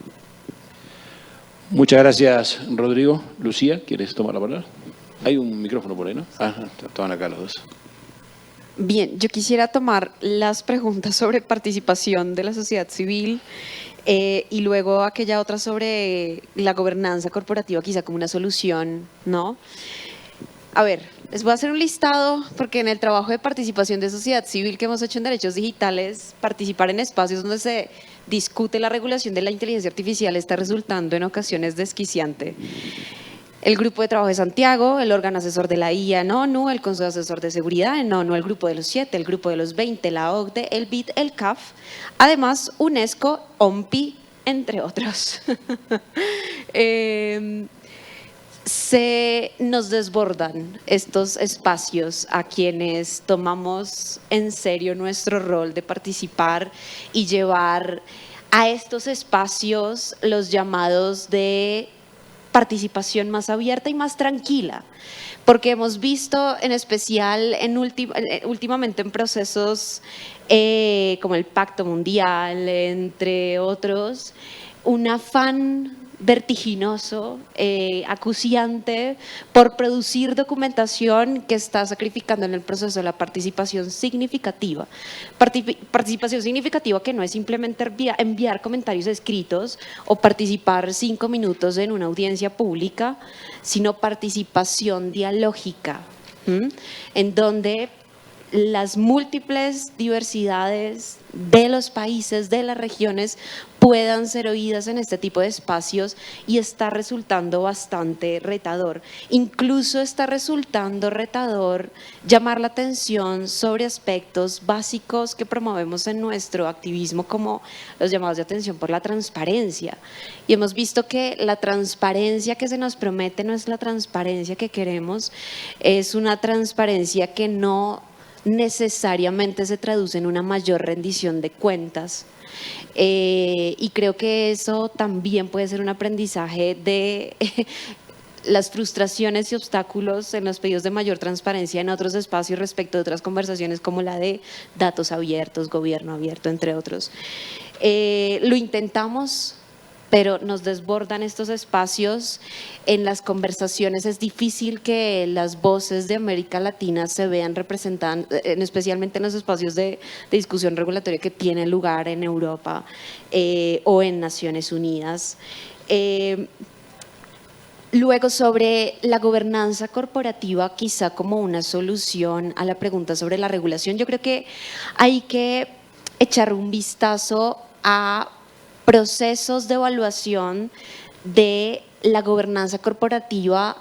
Muchas gracias, Rodrigo. Lucía, ¿quieres tomar la palabra? Hay un micrófono por ahí, ¿no? Estaban acá los dos. Bien, yo quisiera tomar las preguntas sobre participación de la sociedad civil y luego aquella otra sobre la gobernanza corporativa, quizá como una solución, ¿no? A ver, les voy a hacer un listado porque en el trabajo de participación de sociedad civil que hemos hecho en derechos digitales, participar en espacios donde se discute la regulación de la inteligencia artificial está resultando en ocasiones desquiciante. El Grupo de Trabajo de Santiago, el órgano asesor de la IA en ONU, el Consejo Asesor de Seguridad en ONU, el Grupo de los 7, el Grupo de los 20, la OCDE, el BID, el CAF, además UNESCO, OMPI, entre otros. Se nos desbordan estos espacios a quienes tomamos en serio nuestro rol de participar y llevar a estos espacios los llamados de participación más abierta y más tranquila, porque hemos visto en especial últimamente en procesos como el Pacto Mundial, entre otros, un afán vertiginoso, acuciante por producir documentación que está sacrificando en el proceso de la participación significativa. Participación significativa que no es simplemente enviar comentarios escritos o participar 5 minutos en una audiencia pública, sino participación dialógica, en donde las múltiples diversidades de los países, de las regiones, puedan ser oídas en este tipo de espacios y está resultando bastante retador. Incluso está resultando retador llamar la atención sobre aspectos básicos que promovemos en nuestro activismo, como los llamados de atención por la transparencia. Y hemos visto que la transparencia que se nos promete no es la transparencia que queremos, es una transparencia que no necesariamente se traduce en una mayor rendición de cuentas. Y creo que eso también puede ser un aprendizaje de las frustraciones y obstáculos en los pedidos de mayor transparencia en otros espacios respecto de otras conversaciones como la de datos abiertos, gobierno abierto, entre otros. Lo intentamos, pero nos desbordan estos espacios. En las conversaciones es difícil que las voces de América Latina se vean representadas, especialmente en los espacios de discusión regulatoria que tienen lugar en Europa o en Naciones Unidas. Luego, sobre la gobernanza corporativa, quizá como una solución a la pregunta sobre la regulación, yo creo que hay que echar un vistazo a procesos de evaluación de la gobernanza corporativa,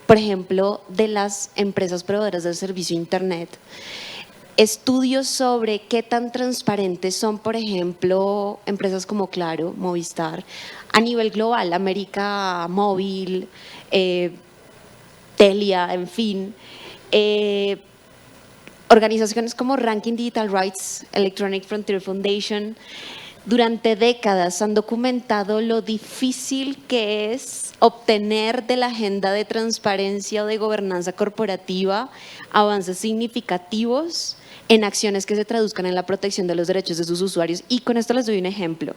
por ejemplo, de las empresas proveedoras del servicio Internet. Estudios sobre qué tan transparentes son, por ejemplo, empresas como Claro, Movistar, a nivel global, América Móvil, Telia, en fin. Organizaciones como Ranking Digital Rights, Electronic Frontier Foundation, durante décadas han documentado lo difícil que es obtener de la agenda de transparencia o de gobernanza corporativa avances significativos en acciones que se traduzcan en la protección de los derechos de sus usuarios. Y con esto les doy un ejemplo.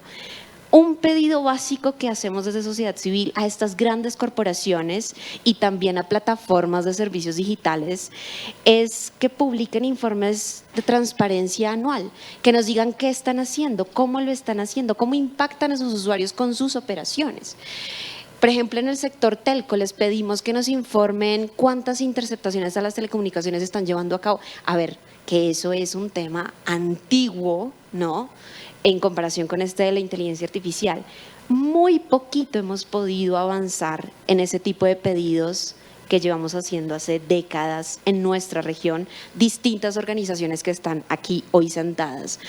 Un pedido básico que hacemos desde sociedad civil a estas grandes corporaciones y también a plataformas de servicios digitales es que publiquen informes de transparencia anual, que nos digan qué están haciendo, cómo lo están haciendo, cómo impactan a sus usuarios con sus operaciones. Por ejemplo, en el sector telco les pedimos que nos informen cuántas interceptaciones a las telecomunicaciones están llevando a cabo. A ver, que eso es un tema antiguo, ¿no?, en comparación con este de la inteligencia artificial. Muy poquito hemos podido avanzar en ese tipo de pedidos que llevamos haciendo hace décadas en nuestra región, distintas organizaciones que están aquí hoy sentadas.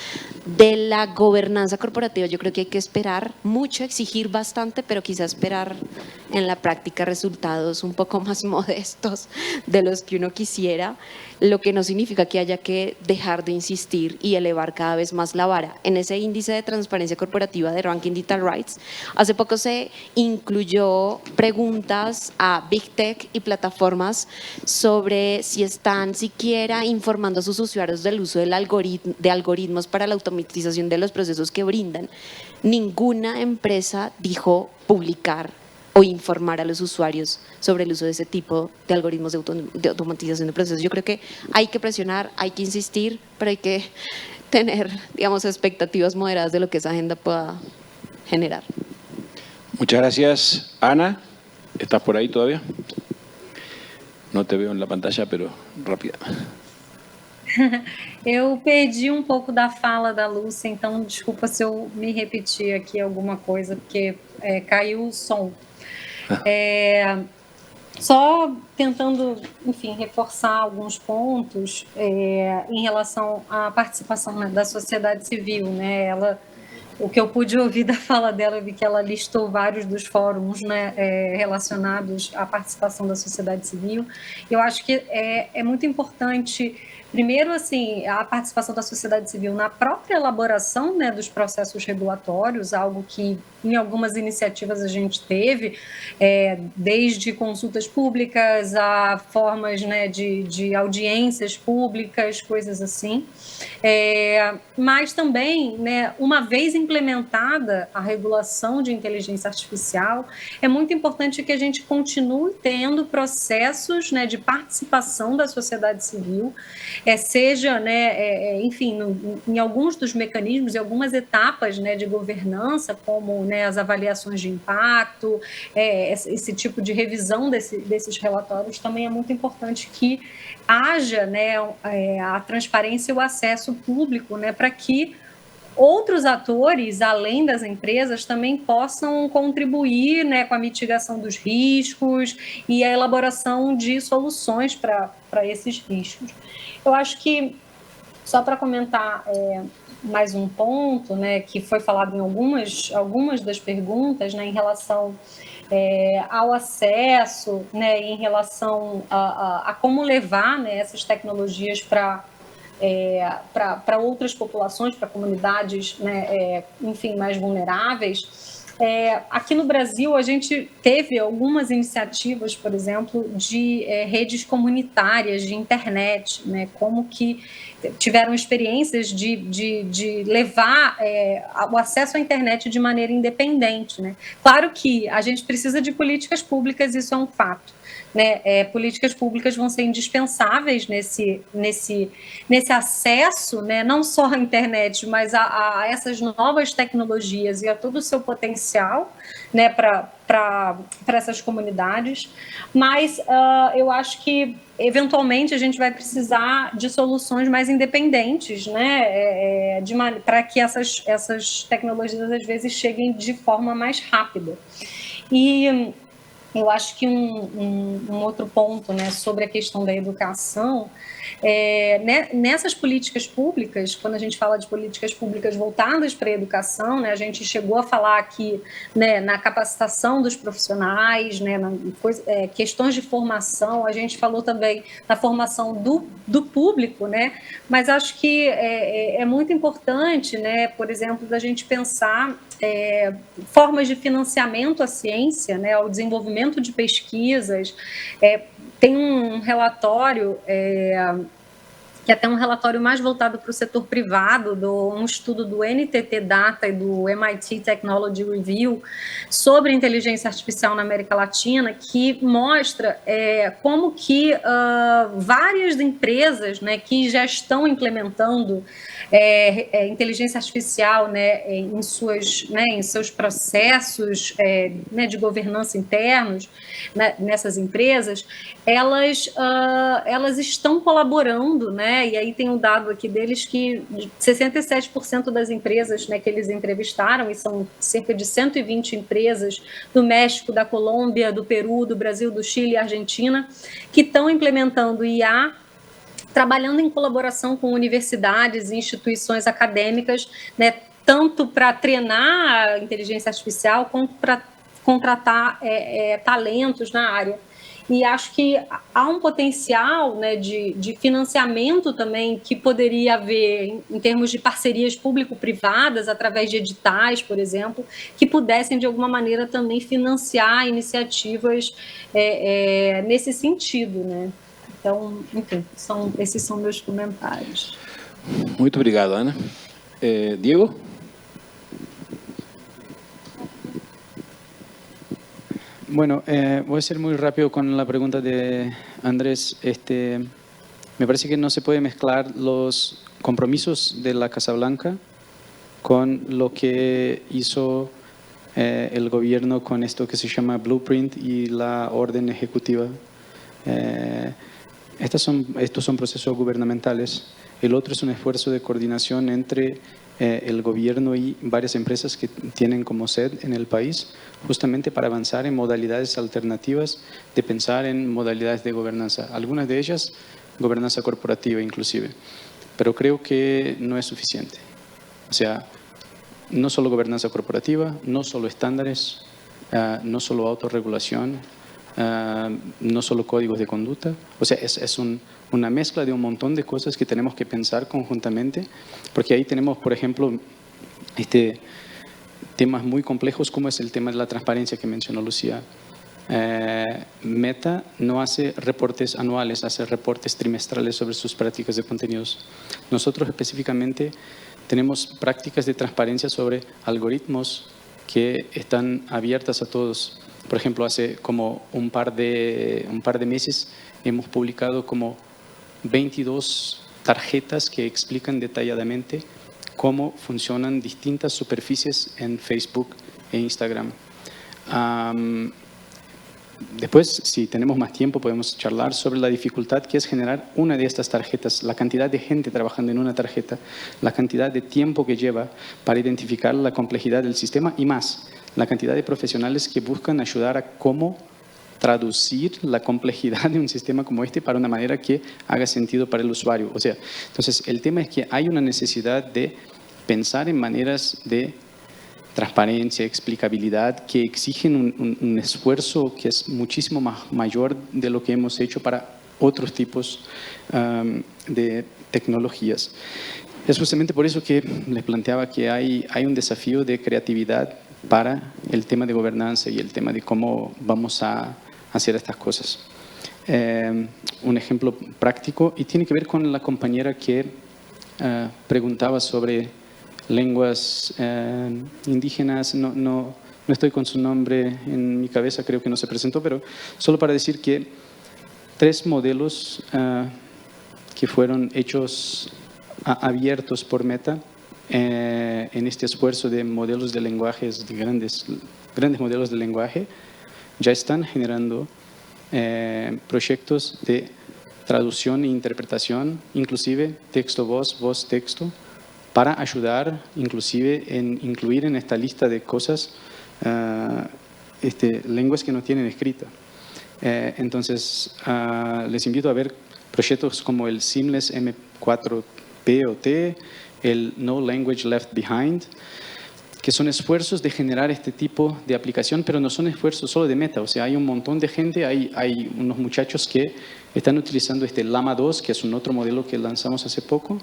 De la gobernanza corporativa yo creo que hay que esperar mucho, exigir bastante, pero quizá esperar en la práctica resultados un poco más modestos de los que uno quisiera, lo que no significa que haya que dejar de insistir y elevar cada vez más la vara. En ese índice de transparencia corporativa de Ranking Digital Rights, hace poco se incluyó preguntas a Big Tech y plataformas sobre si están siquiera informando a sus usuarios del uso de algoritmos para la automatización de los procesos que brindan. Ninguna empresa dijo publicar o informar a los usuarios sobre el uso de ese tipo de algoritmos de automatización de procesos. Yo creo que hay que presionar, hay que insistir, pero hay que tener, digamos, expectativas moderadas de lo que esa agenda pueda generar. Muchas gracias. Ana, ¿estás por ahí todavía? No te veo en la pantalla, pero rápida. Eu perdi um pouco da fala da Lúcia, então desculpa se eu me repetir aqui alguma coisa, porque caiu o som. Só tentando, enfim, reforçar alguns pontos em relação à participação, né, da sociedade civil, né? O que eu pude ouvir da fala dela, eu vi que ela listou vários dos fóruns, né, relacionados à participação da sociedade civil. Eu acho que é muito importante, primeiro, assim, a participação da sociedade civil na própria elaboração, né, dos processos regulatórios, algo que em algumas iniciativas a gente teve, desde consultas públicas a formas, né, de audiências públicas, coisas assim. Mas também, né, uma vez implementada a regulação de inteligência artificial, é muito importante que a gente continue tendo processos, né, de participação da sociedade civil, seja, né, enfim, em alguns dos mecanismos e algumas etapas, né, de governança, como, né, as avaliações de impacto, esse tipo de revisão desses relatórios, também é muito importante que haja, né, a transparência e o acesso público, né, para que outros atores, além das empresas, também possam contribuir, né, com a mitigação dos riscos e a elaboração de soluções para esses riscos. Eu acho que, só para comentar mais um ponto, né, que foi falado em algumas das perguntas, né, em relação ao acesso, né, em relação a como levar, né, essas tecnologias para outras populações, para comunidades, né, enfim, mais vulneráveis. Aqui no Brasil, a gente teve algumas iniciativas, por exemplo, de redes comunitárias de internet, né, como que tiveram experiências de levar o acesso à internet de maneira independente, né? Claro que a gente precisa de políticas públicas, isso é um fato, né? Políticas públicas vão ser indispensáveis nesse acesso, né? Não só à internet, mas a essas novas tecnologias e a todo o seu potencial, né? Para essas comunidades, mas eu acho que eventualmente a gente vai precisar de soluções mais independentes, né, para que essas tecnologias às vezes cheguem de forma mais rápida. E eu acho que um outro ponto, né, sobre a questão da educação, nessas políticas públicas, quando a gente fala de políticas públicas voltadas para a educação, né, a gente chegou a falar aqui, né, na capacitação dos profissionais, né, questões de formação, a gente falou também na formação do público, né, mas acho que é muito importante, né, por exemplo, da gente pensar formas de financiamento à ciência, né, ao desenvolvimento de pesquisas. Tem um relatório, que é até um relatório mais voltado para o setor privado, um estudo do NTT Data e do MIT Technology Review sobre inteligência artificial na América Latina, que mostra como que várias empresas, né, que já estão implementando inteligência artificial, né, em seus processos, né, de governança internos, né, nessas empresas, elas estão colaborando, né, né? E aí tem um dado aqui deles que 67% das empresas, né, que eles entrevistaram, e são cerca de 120 empresas do México, da Colômbia, do Peru, do Brasil, do Chile e Argentina, que estão implementando IA, trabalhando em colaboração com universidades e instituições acadêmicas, né, tanto para treinar a inteligência artificial, quanto para contratar talentos na área. E acho que há um potencial, né, de financiamento também que poderia haver em termos de parcerias público-privadas, através de editais, por exemplo, que pudessem, de alguma maneira, também financiar iniciativas nesse sentido, né? Então, enfim, esses são meus comentários. Muito obrigado, Ana. Diego? Bueno, voy a ser muy rápido con la pregunta de Andrés. Me parece que no se puede mezclar los compromisos de la Casa Blanca con lo que hizo el gobierno con esto que se llama Blueprint y la orden ejecutiva. Estos son procesos gubernamentales. El otro es un esfuerzo de coordinación entre el gobierno y varias empresas que tienen como sede en el país, justamente para avanzar en modalidades alternativas de pensar en modalidades de gobernanza. Algunas de ellas, gobernanza corporativa inclusive. Pero creo que no es suficiente. O sea, no solo gobernanza corporativa, no solo estándares, no solo autorregulación, no solo códigos de conducta. O sea, es una mezcla de un montón de cosas que tenemos que pensar conjuntamente, porque ahí tenemos, por ejemplo, temas muy complejos como es el tema de la transparencia que mencionó Lucía. Meta no hace reportes anuales, hace reportes trimestrales sobre sus prácticas de contenidos. Nosotros específicamente tenemos prácticas de transparencia sobre algoritmos que están abiertas a todos. Por ejemplo, hace como un par de meses hemos publicado como 22 tarjetas que explican detalladamente cómo funcionan distintas superficies en Facebook e Instagram. Después, si tenemos más tiempo, podemos charlar sobre la dificultad que es generar una de estas tarjetas, la cantidad de gente trabajando en una tarjeta, la cantidad de tiempo que lleva para identificar la complejidad del sistema y más, la cantidad de profesionales que buscan ayudar a cómo traducir la complejidad de un sistema como este para una manera que haga sentido para el usuario. O sea, entonces el tema es que hay una necesidad de pensar en maneras de transparencia, explicabilidad, que exigen un esfuerzo que es muchísimo mayor de lo que hemos hecho para otros tipos de tecnologías. Es justamente por eso que les planteaba que hay un desafío de creatividad para el tema de gobernanza y el tema de cómo vamos a hacer estas cosas. Un ejemplo práctico, y tiene que ver con la compañera que preguntaba sobre lenguas indígenas. No estoy con su nombre en mi cabeza, creo que no se presentó, pero solo para decir que 3 modelos que fueron hechos abiertos por Meta en este esfuerzo de modelos de lenguajes, de grandes modelos de lenguaje, ya están generando proyectos de traducción e interpretación, inclusive texto-voz, voz-texto, para ayudar inclusive en incluir en esta lista de cosas lenguas que no tienen escrita. Entonces, les invito a ver proyectos como el Seamless M4POT, el No Language Left Behind, que son esfuerzos de generar este tipo de aplicación, pero no son esfuerzos solo de Meta. O sea, hay un montón de gente, hay unos muchachos que están utilizando este Llama 2, que es un otro modelo que lanzamos hace poco,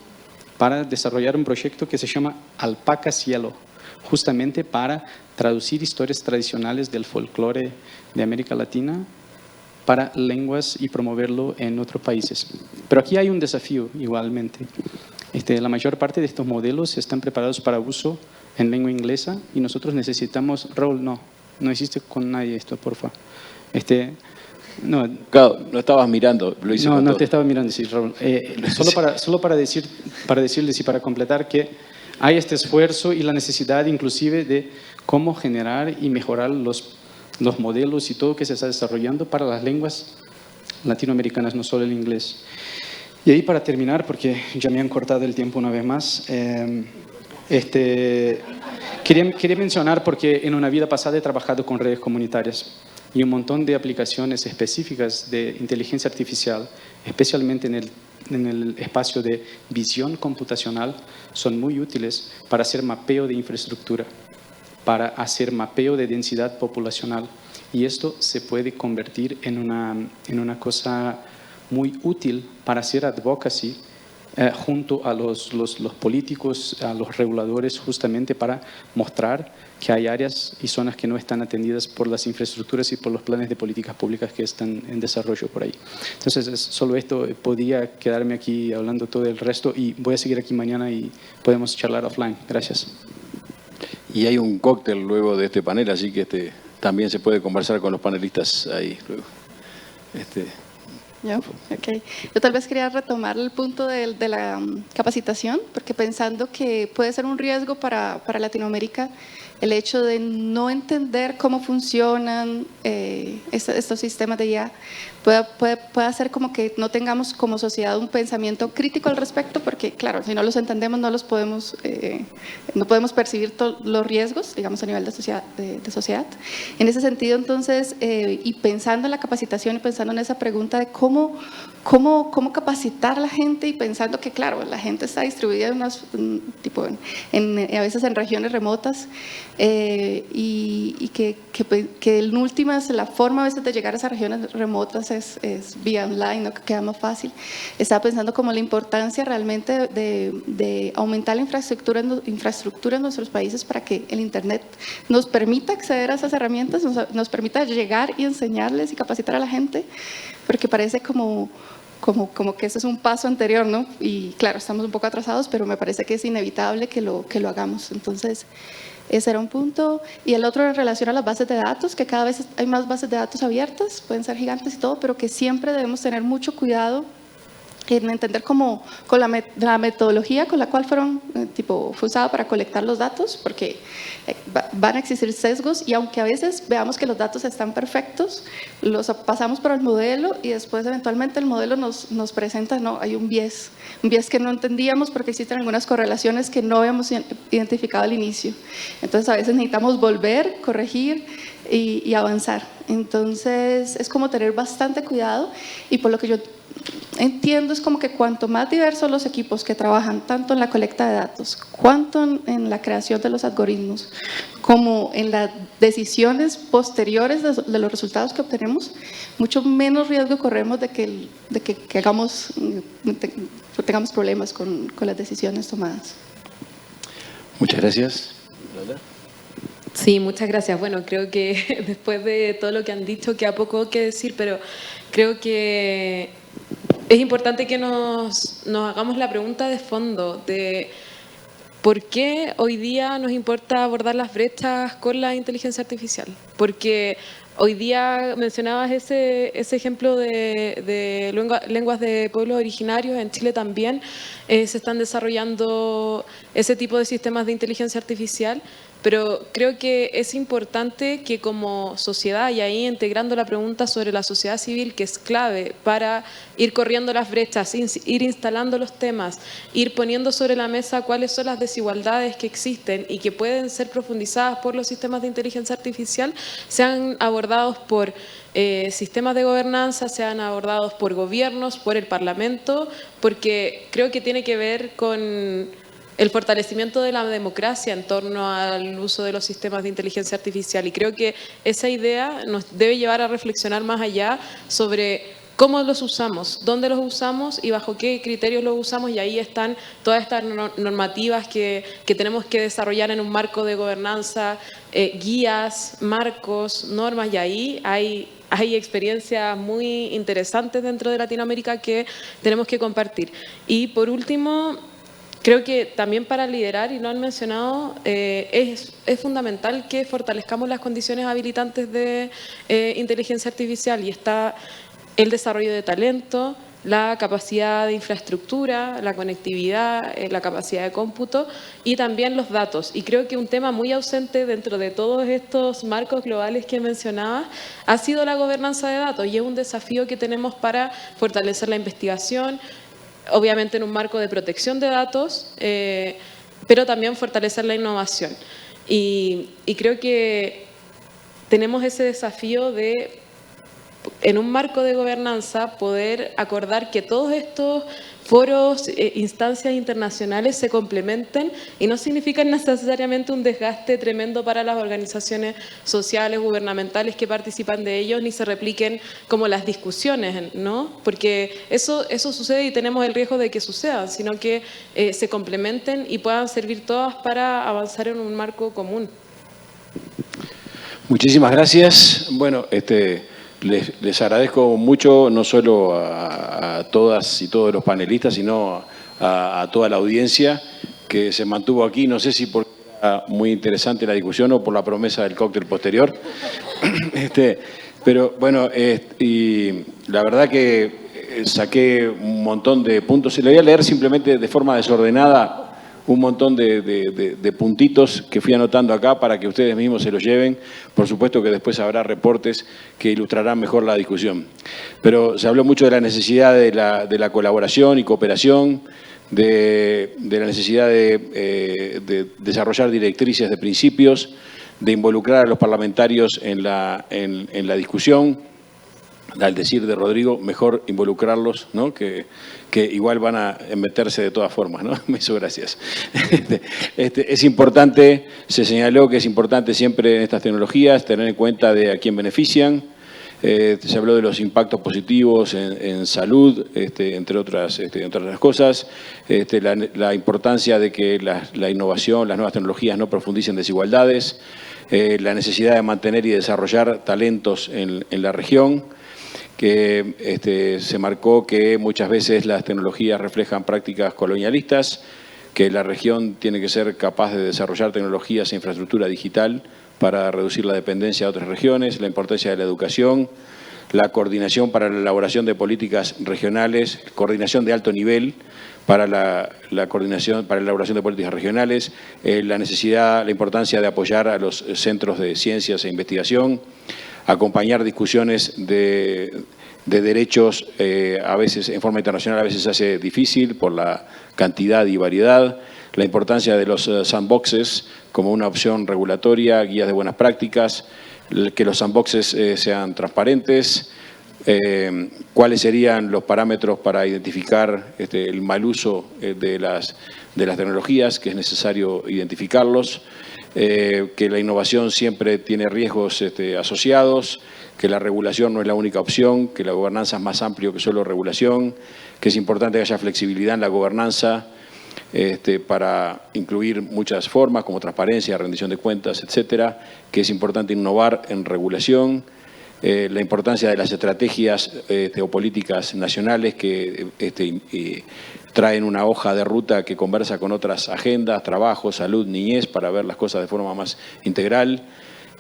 para desarrollar un proyecto que se llama Alpaca Cielo, justamente para traducir historias tradicionales del folclore de América Latina para lenguas y promoverlo en otros países. Pero aquí hay un desafío igualmente. La mayor parte de estos modelos están preparados para uso en lengua inglesa y nosotros necesitamos... Raúl, no hiciste con nadie esto, por favor. No, claro, no estabas mirando, lo hice con no todo. te estaba mirando, sí, Raúl. Solo para decirles y para completar que hay este esfuerzo y la necesidad inclusive de cómo generar y mejorar los modelos y todo que se está desarrollando para las lenguas latinoamericanas, no solo el inglés. Y ahí para terminar, porque ya me han cortado el tiempo una vez más, quería mencionar porque en una vida pasada he trabajado con redes comunitarias y un montón de aplicaciones específicas de inteligencia artificial, especialmente en el espacio de visión computacional, son muy útiles para hacer mapeo de infraestructura, para hacer mapeo de densidad poblacional. Y esto se puede convertir en una cosa muy útil para hacer advocacy junto a los políticos, a los reguladores, justamente para mostrar que hay áreas y zonas que no están atendidas por las infraestructuras y por los planes de políticas públicas que están en desarrollo por ahí. Entonces, solo esto, podía quedarme aquí hablando todo el resto y voy a seguir aquí mañana y podemos charlar offline. Gracias. Y hay un cóctel luego de este panel, así que también se puede conversar con los panelistas ahí luego. Yo tal vez quería retomar el punto de la capacitación, porque pensando que puede ser un riesgo para Latinoamérica el hecho de no entender cómo funcionan estos sistemas de IA, puede hacer como que no tengamos como sociedad un pensamiento crítico al respecto, porque claro, si no los entendemos no podemos percibir los riesgos, digamos, a nivel de sociedad. En ese sentido, entonces, y pensando en la capacitación y pensando en esa pregunta de cómo capacitar a la gente, y pensando que, claro, la gente está distribuida a veces en regiones remotas, y que en últimas la forma a veces de llegar a esas regiones remotas es vía online, ¿no? Que queda más fácil. Estaba pensando como la importancia realmente de aumentar la infraestructura en nuestros países para que el Internet nos permita acceder a esas herramientas, nos permita llegar y enseñarles y capacitar a la gente, porque parece como que ese es un paso anterior, ¿no? Y claro, estamos un poco atrasados, pero me parece que es inevitable que lo hagamos. Entonces, ese era un punto. Y el otro en relación a las bases de datos, que cada vez hay más bases de datos abiertas, pueden ser gigantes y todo, pero que siempre debemos tener mucho cuidado en entender con la metodología con la cual fue usada para colectar los datos, porque van a existir sesgos, y aunque a veces veamos que los datos están perfectos, los pasamos por el modelo y después eventualmente el modelo nos presenta, no, hay un bias que no entendíamos porque existen algunas correlaciones que no habíamos identificado al inicio. Entonces a veces necesitamos volver, corregir y avanzar. Entonces es como tener bastante cuidado, y por lo que yo entiendo es como que cuanto más diversos los equipos que trabajan tanto en la colecta de datos, cuanto en la creación de los algoritmos, como en las decisiones posteriores de los resultados que obtenemos, mucho menos riesgo corremos de que tengamos problemas con las decisiones tomadas. Muchas gracias. Sí, muchas gracias. Bueno, creo que después de todo lo que han dicho queda poco que decir, pero creo que es importante que nos hagamos la pregunta de fondo de por qué hoy día nos importa abordar las brechas con la inteligencia artificial. Porque hoy día mencionabas ese ejemplo de lenguas de pueblos originarios. En Chile también se están desarrollando ese tipo de sistemas de inteligencia artificial, pero creo que es importante que como sociedad, y ahí integrando la pregunta sobre la sociedad civil, que es clave para ir corriendo las brechas, ir instalando los temas, ir poniendo sobre la mesa cuáles son las desigualdades que existen y que pueden ser profundizadas por los sistemas de inteligencia artificial, sean abordados por sistemas de gobernanza, sean abordados por gobiernos, por el Parlamento, porque creo que tiene que ver con el fortalecimiento de la democracia en torno al uso de los sistemas de inteligencia artificial. Y creo que esa idea nos debe llevar a reflexionar más allá sobre cómo los usamos, dónde los usamos y bajo qué criterios los usamos, y ahí están todas estas normativas que tenemos que desarrollar en un marco de gobernanza, guías, marcos, normas, y ahí hay experiencias muy interesantes dentro de Latinoamérica que tenemos que compartir. Y por último, creo que también para liderar, y lo han mencionado, es fundamental que fortalezcamos las condiciones habilitantes de inteligencia artificial, y está el desarrollo de talento, la capacidad de infraestructura, la conectividad, la capacidad de cómputo y también los datos. Y creo que un tema muy ausente dentro de todos estos marcos globales que mencionaba ha sido la gobernanza de datos, y es un desafío que tenemos para fortalecer la investigación, obviamente en un marco de protección de datos, pero también fortalecer la innovación. Y creo que tenemos ese desafío de, en un marco de gobernanza, poder acordar que todos estos foros, instancias internacionales se complementen y no significan necesariamente un desgaste tremendo para las organizaciones sociales, gubernamentales que participan de ellos, ni se repliquen como las discusiones, ¿no? Porque eso sucede y tenemos el riesgo de que sucedan, sino que se complementen y puedan servir todas para avanzar en un marco común. Muchísimas gracias. Bueno, les agradezco mucho, no solo a todas y todos los panelistas, sino a toda la audiencia que se mantuvo aquí. No sé si porque era muy interesante la discusión o por la promesa del cóctel posterior. Pero bueno, y la verdad que saqué un montón de puntos. Le voy a leer simplemente de forma desordenada un montón de puntitos que fui anotando acá para que ustedes mismos se los lleven. Por supuesto que después habrá reportes que ilustrarán mejor la discusión. Pero se habló mucho de la necesidad de la colaboración y cooperación, de la necesidad de desarrollar directrices de principios, de involucrar a los parlamentarios en la discusión. Al decir de Rodrigo, mejor involucrarlos, ¿no? Que igual van a meterse de todas formas, ¿no? Me hizo gracias. Es importante, se señaló que es importante siempre en estas tecnologías tener en cuenta de a quién benefician. Se habló de los impactos positivos en salud, entre otras cosas. La importancia de que la innovación, las nuevas tecnologías no profundicen desigualdades. La necesidad de mantener y desarrollar talentos en la región. Que se marcó que muchas veces las tecnologías reflejan prácticas colonialistas, que la región tiene que ser capaz de desarrollar tecnologías e infraestructura digital para reducir la dependencia de otras regiones, la importancia de la educación, la coordinación para la elaboración de políticas regionales, coordinación de alto nivel para la coordinación, para la elaboración de políticas regionales, la necesidad, la importancia de apoyar a los centros de ciencias e investigación, acompañar discusiones de derechos, a veces en forma internacional a veces se hace difícil por la cantidad y variedad, la importancia de los sandboxes como una opción regulatoria, guías de buenas prácticas, que los sandboxes sean transparentes, cuáles serían los parámetros para identificar el mal uso de las tecnologías, que es necesario identificarlos, que la innovación siempre tiene riesgos asociados, que la regulación no es la única opción, que la gobernanza es más amplio que solo regulación, que es importante que haya flexibilidad en la gobernanza para incluir muchas formas como transparencia, rendición de cuentas, etcétera, que es importante innovar en regulación, la importancia de las estrategias o políticas nacionales que traen una hoja de ruta que conversa con otras agendas, trabajo, salud, niñez, para ver las cosas de forma más integral.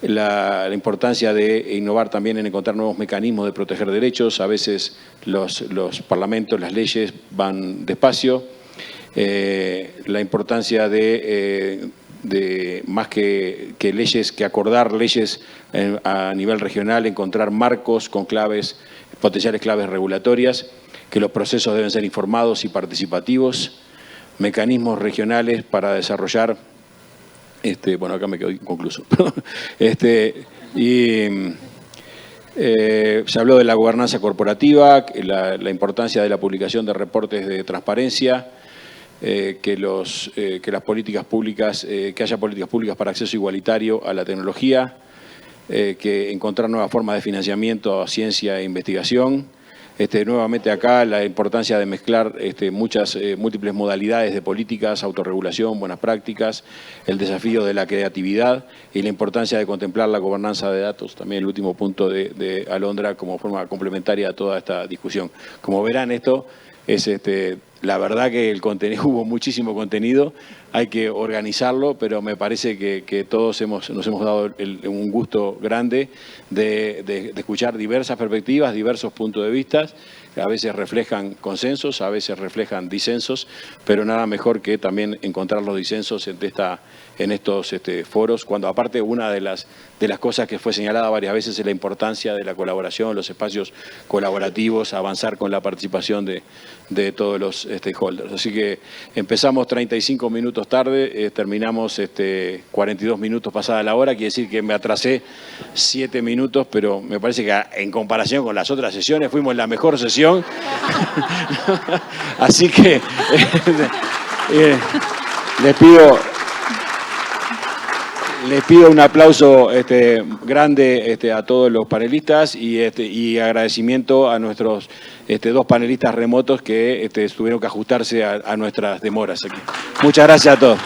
La importancia de innovar también en encontrar nuevos mecanismos de proteger derechos. A veces los parlamentos, las leyes van despacio. La importancia de más que leyes, que acordar leyes a nivel regional, encontrar marcos con claves, potenciales claves regulatorias, que los procesos deben ser informados y participativos, mecanismos regionales para desarrollar, bueno, acá me quedo inconcluso, se habló de la gobernanza corporativa, la importancia de la publicación de reportes de transparencia, que las políticas públicas, que haya políticas públicas para acceso igualitario a la tecnología, que encontrar nuevas formas de financiamiento a ciencia e investigación. Nuevamente acá la importancia de mezclar múltiples modalidades de políticas, autorregulación, buenas prácticas, el desafío de la creatividad y la importancia de contemplar la gobernanza de datos, también el último punto de Alondra como forma complementaria a toda esta discusión. Como verán, esto es la verdad que el contenido, hubo muchísimo contenido, hay que organizarlo, pero me parece que todos nos hemos dado un gusto grande de escuchar diversas perspectivas, diversos puntos de vista, a veces reflejan consensos, a veces reflejan disensos, pero nada mejor que también encontrar los disensos en estos foros, cuando aparte una de las cosas que fue señalada varias veces es la importancia de la colaboración, los espacios colaborativos, avanzar con la participación de todos los stakeholders. Así que empezamos 35 minutos tarde, terminamos 42 minutos pasada la hora, quiere decir que me atrasé 7 minutos, pero me parece que en comparación con las otras sesiones fuimos la mejor sesión. Así que les pido un aplauso grande a todos los panelistas y agradecimiento a nuestros 2 panelistas remotos que tuvieron que ajustarse a nuestras demoras aquí. Muchas gracias a todos.